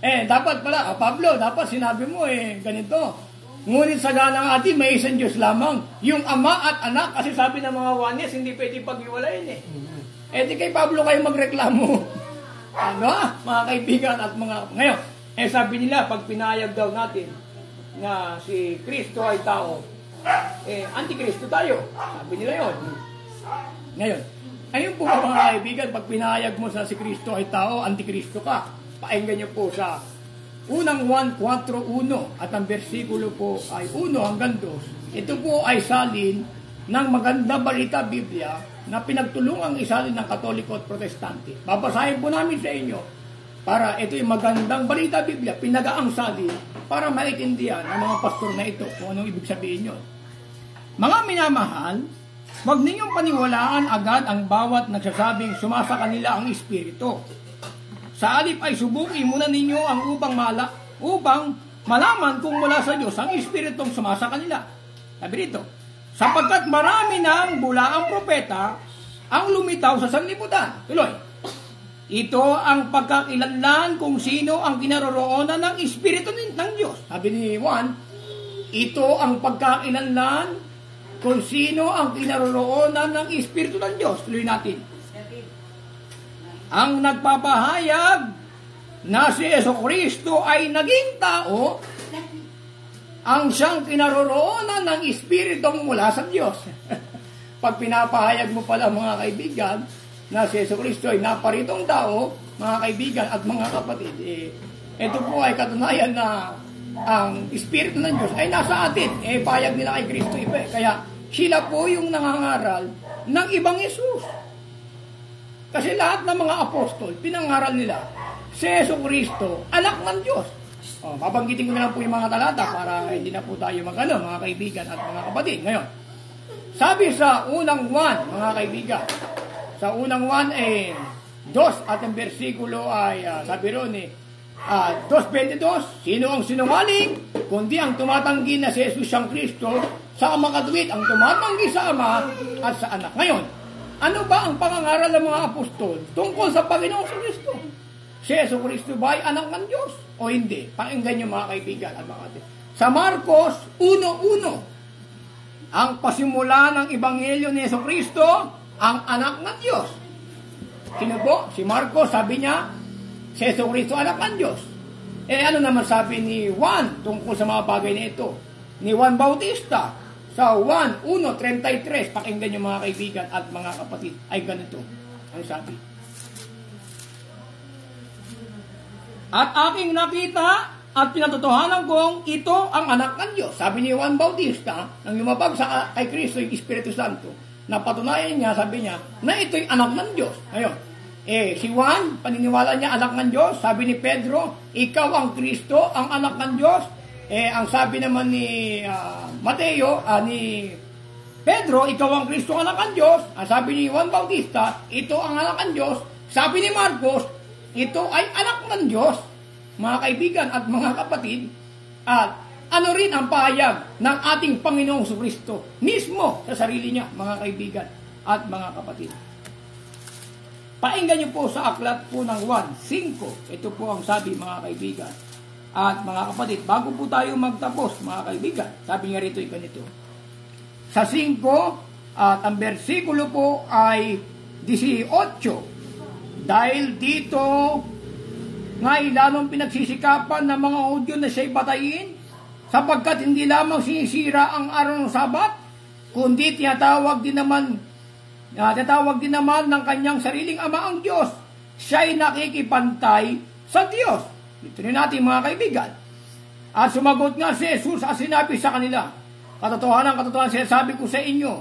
Dapat pala, Pablo, dapat sinabi mo ganito, Ngunit sa ganang atin, may isang Diyos lamang. Yung Ama at Anak, kasi sabi ng mga Oneness, hindi pwede paghiwalayin eh. Di kay Pablo kayo magreklamo. Mga kaibigan at mga... Ngayon, sabi nila, pag pinayag daw natin na si Kristo ay tao, antikristo tayo. Sabi nila yon. Ngayon, ayun po mga kaibigan, pag pinayag mo sa si Kristo ay tao, antikristo ka. Painggan niyo po sa unang 1:4:1 at ang bersikulo po ay 1 hanggang 2. Ito po ay salin ng maganda balita Biblia na pinagtulungang isalin ng Katoliko at Protestante. Babasahin po namin sa inyo para ito yung magandang balita Biblia, pinagaang salin para maintindihan ng mga pastor na ito kung anong ibig sabihin yun. Mga minamahal, huwag ninyong paniwalaan agad ang bawat nagsasabing sumasa kanila ang Espiritu. Sa alip ay subukin muna ninyo ang upang malaman kung mula sa Diyos ang Espiritong sumasa kanila. Sabi dito, sapagkat marami ng bulaang propeta ang lumitaw sa sanlibutan. Tuloy. Ito ang pagkakilanlan kung sino ang kinaroroonan ng Espiritu ng Diyos. Sabi ni Juan, ito ang pagkakilanlan kung sino ang kinaroroonan ng Espiritu ng Diyos. Tuloy natin. Ang nagpapahayag na si Jesucristo ay naging tao, ang siyang kinaroroonan ng Espiritong mula sa Diyos. Pag pinapahayag mo pala mga kaibigan, na si Jesucristo ay naparitong tao, mga kaibigan at mga kapatid, ito po ay katunayan na ang Espiritu ng Diyos ay nasa atin. Payag nila kay Kristo iba. Kaya sila po yung nangangaral ng ibang Yesus. Kasi lahat ng mga apostol, pinangaral nila, si Jesucristo, anak ng Diyos. Babanggitin ko na lang po yung mga talata para hindi na po tayo mga kaibigan at mga kapatid. Ngayon, sabi sa unang 1, mga kaibigan, sa unang 1 2 at ang bersikulo ay sabi ron 2:22, sino ang sinungaling kundi ang tumatanggi na si Jesus siyang Kristo, sa makatuwid ang tumatanggi sa Ama at sa Anak. Ngayon, ano ba ang pangangaral ng mga apostol tungkol sa Panginoong Kristo? Si Jesus Kristo ba ay anak ng Diyos o hindi? Pakinggan niyo mga kaibigan at mga kapatid. Sa Marcos 1:1, ang pasimula ng Ebanghelyo ni Jesus Kristo ang anak ng Diyos. Sino po? Si Marcos, sabi niya, si Jesus Cristo anak ng Diyos. Ano naman sabi ni Juan tungkol sa mga bagay na ito? Ni Juan Bautista, sa 1:1:33, pakinggan niyo mga kaibigan at mga kapatid, ay ganito. Ano sabi? At aking nakita at pinatotohanan kong ito ang anak ng Diyos. Sabi ni Juan Bautista, nang lumabag sa kay Kristo yung Espiritu Santo, napatunayan niya, sabi niya, na ito'y anak ng Diyos. Ngayon, si Juan, paniniwala niya anak ng Diyos. Sabi ni Pedro, ikaw ang Kristo, ang anak ng Diyos. Ang sabi naman ni Mateo, ni Pedro, ikaw ang Kristo, anak ng Diyos. Ang sabi ni Juan Bautista, ito ang anak ng Diyos. Sabi ni Marcos, ito ay anak ng Diyos. Mga kaibigan at mga kapatid, at ano rin ang pahayag ng ating Panginoong Kristo mismo sa sarili niya, mga kaibigan at mga kapatid. Painggan niyo po sa aklat po ng 1:5. Ito po ang sabi, mga kaibigan at mga kapatid. Bago po tayo magtapos, mga kaibigan, sabi nga rito ganito. Sa 5 at ang bersikulo po ay 18. Dahil dito nga'y lalong pinagsisikapan ng mga Hudyo na siya'y patayin, sapagkat hindi lamang sinisira ang araw ng Sabat, kundi tinatawag din naman ng kanyang sariling ama ang Diyos. Siya'y nakikipantay sa Diyos. Ito rin natin mga kaibigan. At sumagot nga si Jesus at sinabi sa kanila, katotohanan sinasabi ko sa inyo,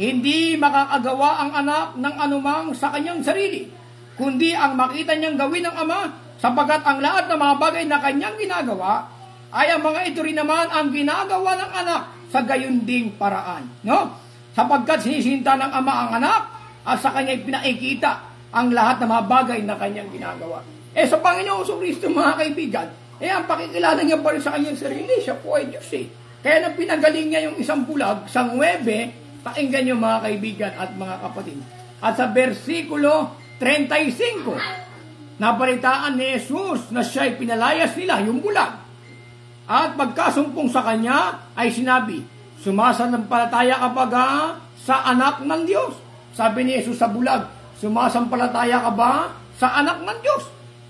hindi makakagawa ang anak ng anumang sa kanyang sarili, kundi ang makita niyang gawin ng ama, sapagkat ang lahat ng mga bagay na kanyang ginagawa, ay ang mga ito rin naman ang ginagawa ng anak sa gayon ding paraan. No? Sapagkat sinisinta ng ama ang anak at sa kanya pinakikita ang lahat ng mga bagay na kanyang ginagawa. Sa Panginoong Kristo, mga kaibigan, ang pakikilala niya pa rin sa kanyang sarili, siya po ay Diyos Kaya nang pinagaling niya yung isang bulag sa 9, pakinggan niyo mga kaibigan at mga kapatid. At sa versikulo 35, napalitaan ni Jesus na siya'y pinalayas nila, yung bulag. At pagkasumpong sa kanya ay sinabi, sumasampalataya ka ba sa anak ng Diyos? Sabi ni Jesus sa bulag, sumasampalataya ka ba sa anak ng Diyos?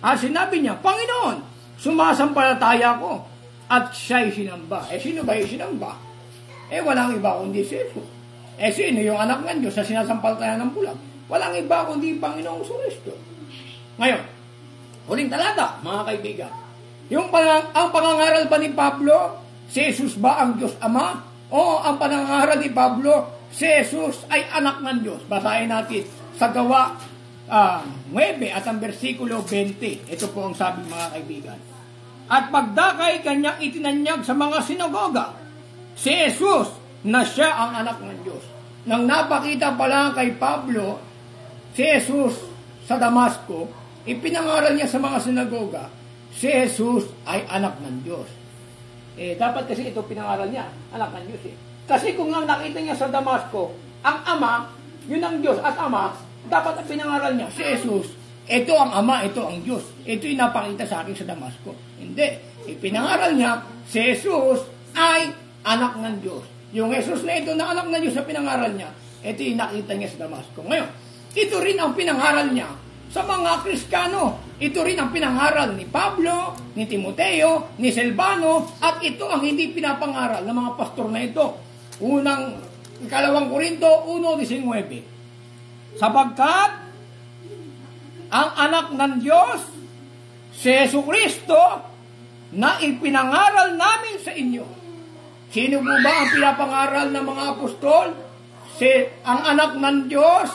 At sinabi niya, Panginoon, sumasampalataya ko. At siya'y sinamba. Sino ba yung sinamba? Walang iba kundi si Jesus. Sino yung anak ng Diyos na sinasampalataya ng bulag? Walang iba kundi Panginoong Kristo. Ngayon, huling talata, mga kaibigan. Ang pangangaral ba ni Pablo, si Jesus ba ang Diyos Ama? O ang pangangaral ni Pablo, si Jesus ay anak ng Diyos? Basahin natin sa Gawa 9 at ang versikulo 20. Ito po ang sabi, mga kaibigan. At pagdakay kanyang itinanyag sa mga sinagoga, si Jesus na siya ang anak ng Diyos. Nang napakita pala kay Pablo, si Jesus sa Damasco, ipinangaral niya sa mga sinagoga, si Jesus ay anak ng Diyos. Dapat kasi ito pinangaral niya, anak ng Diyos. Kasi kung nga nakita niya sa Damasco, ang Ama, yun ang Diyos at Ama, dapat ang pinangaral niya, si Jesus, ito ang Ama, ito ang Diyos. Ito yung napakita sa akin sa Damasco. Hindi. Ipinangaral niya, si Jesus ay anak ng Diyos. Yung Jesus na ito na anak ng Diyos na pinangaral niya, ito yung nakita niya sa Damasco. Ngayon, ito rin ang pinangaral niya sa mga Kristiyano. Ito rin ang pinangaral ni Pablo, ni Timoteo, ni Silvano, at ito ang hindi pinapangaral ng mga pastor na ito. Ikalawang Korinto 1:19. Sapagkat ang anak ng Diyos, si Jesucristo, na ipinangaral namin sa inyo. Sino po ba ang pinapangaral ng mga apostol? Ang anak ng Diyos,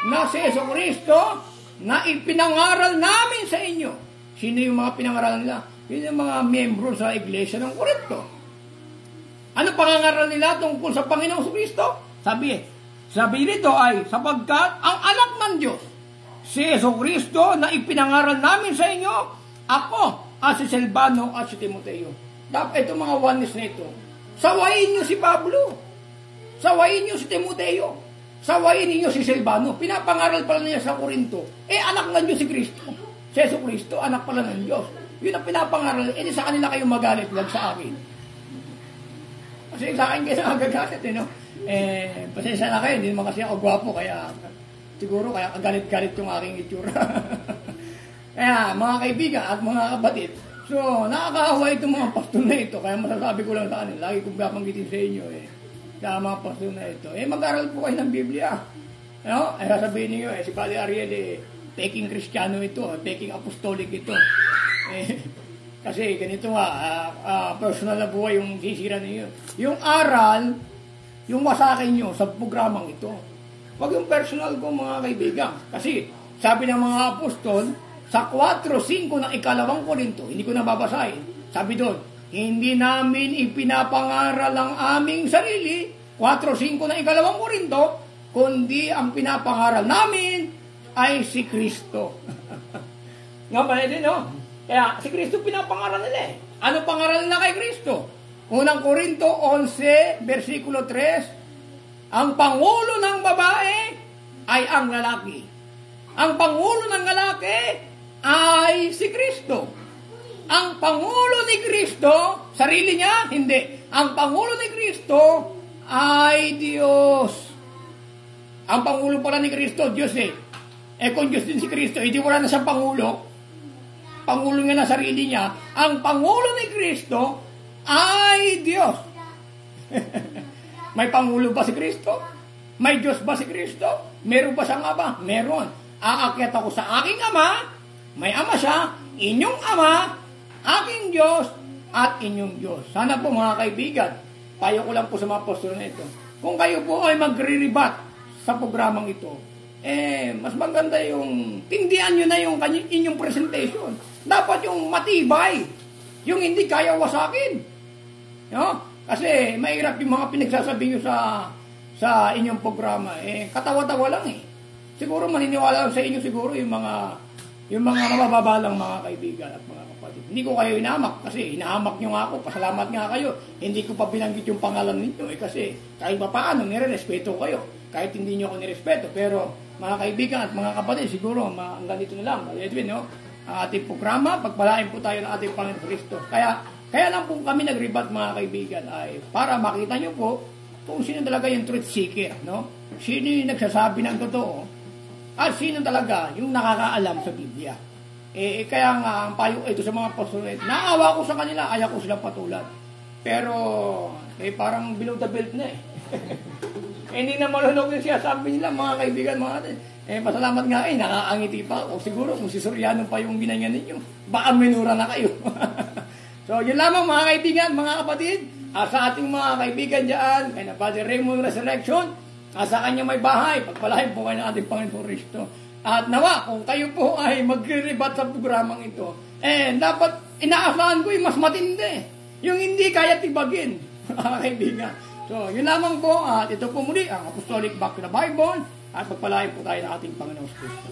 na si Jesucristo, na ipinangaral namin sa inyo. Sino yung mga pinangaral nila? Yun yung mga membro sa iglesia ng Corinto. Ano pangangaral nila tungkol sa Panginoong Jesucristo? Sabi rito ay, sapagkat ang anak ng Diyos, si Jesucristo na ipinangaral namin sa inyo, ako at si Silvano at si Timoteo. Dapat itong mga oneness na ito, sawayin nyo si Pablo, sawayin nyo si Timoteo, sawayin ninyo si Silvano. Pinapangaral pala niya sa Corinto. Anak ng Diyos si Kristo. Si Jesucristo, anak pala ng Diyos. Yun ang pinapangaral. Sa kanila kayo magalit, wag sa akin. Kasi sa akin kayo nagagalit, pasensya na kayo, hindi naman kasi ako gwapo, kaya siguro kaya kagalit-galit yung aking itsura. Kaya mga kaibigan at mga kapatid, so nakakaawa itong mga pastor na ito, kaya masasabi ko lang sa kanila, lagi kong babanggitin sa inyo sa mga pastor na ito, mag-aral po kayo ng Biblia. Sasabihin niyo, si Padre Ariel, taking Kristiyano ito, taking apostolic ito. Kasi ganito nga, personal na buhay yung sisira niyo. Yung aral, yung masakin nyo sa programang ito. Huwag yung personal ko, mga kaibigan. Kasi, sabi ng mga apostol, sa 4:5 ng ikalawang Korinto, hindi ko nababasahin, sabi doon, hindi namin ipinapangaral ang aming sarili, 4:5 ng ikalawang Korinto, kundi ang pinapangaral namin ay si Kristo. Nga ba din, no? Kaya, si Kristo pinapangaral nila Ano pangaral nila kay Kristo? Unang Korinto 11, versikulo 3, ang pangulo ng babae ay ang lalaki. Ang pangulo ng lalaki ay si Kristo. Ang pangulo ni Kristo, sarili niya? Hindi. Ang pangulo ni Kristo ay Diyos. Ang pangulo pala ni Kristo, Diyos kung Diyos din si Kristo, hindi wala na siyang pangulo. Pangulo niya na sarili niya. Ang pangulo ni Kristo ay Diyos. May pangulo ba si Kristo? May Diyos ba si Kristo? Meron ba siyang ama? Meron. Aakyat ako sa aking ama, may ama siya, inyong ama, aking Diyos, at inyong Diyos. Sana po mga kaibigan, payo ko lang po sa mga pastor na ito. Kung kayo po ay magre-rebat sa programang ito, mas maganda yung tindihan nyo na yung inyong presentation. Dapat yung matibay, yung hindi kaya wasakin. Kasi mahirap yung mga pinagsasabi nyo sa inyong programa. Katawa-tawa lang Siguro maniniwala lang sa inyo siguro yung mga mababalang mga kaibigan at mga kapatid. Hindi ko kayo inahamak kasi inahamak nyo nga ako. Pasalamat nga kayo. Hindi ko pa binanggit yung pangalan ninyo kasi kahit pa paano nire-respeto kayo. Kahit hindi nyo ako nirespeto. Pero mga kaibigan at mga kapatid, siguro hanggang dito na lang. Edwin, ang ating programa, pagpalain po tayo ng ating Panginoon Kristo. Kaya Kaya lang po kami nag-rebat mga kaibigan ay para makita nyo po kung sino talaga yung truth seeker, no? Sino yung nagsasabi ng totoo at sino talaga yung nakakaalam sa Biblia. Kaya nga ang payo ito sa mga apostol, naawa ko sa kanila, ayaw ko silang patulan. Pero parang below the belt na hindi na malunok yung sinasabi nila mga kaibigan mga atin. Pasalamat nga nakakangiti pa. O siguro kung si Soriano pa yung binanyan ninyo, baka minura na kayo. So, yun lamang mga kaibigan, mga kapatid, sa ating mga kaibigan dyan, kay na Father Raymond Resurrection, sa kanya may bahay, pagpalahin po kayo ng ating Panginoon Kristo. At nawa, kung kayo po ay magre-rebat sa programang ito, dapat inaasahan ko yung mas matindi. Yung hindi kaya tibagin, mga kaibigan. So, yun lamang po, at ito po muli ang Apostolic Back to the Bible, at pagpalahin po tayo ng ating Panginoon Kristo.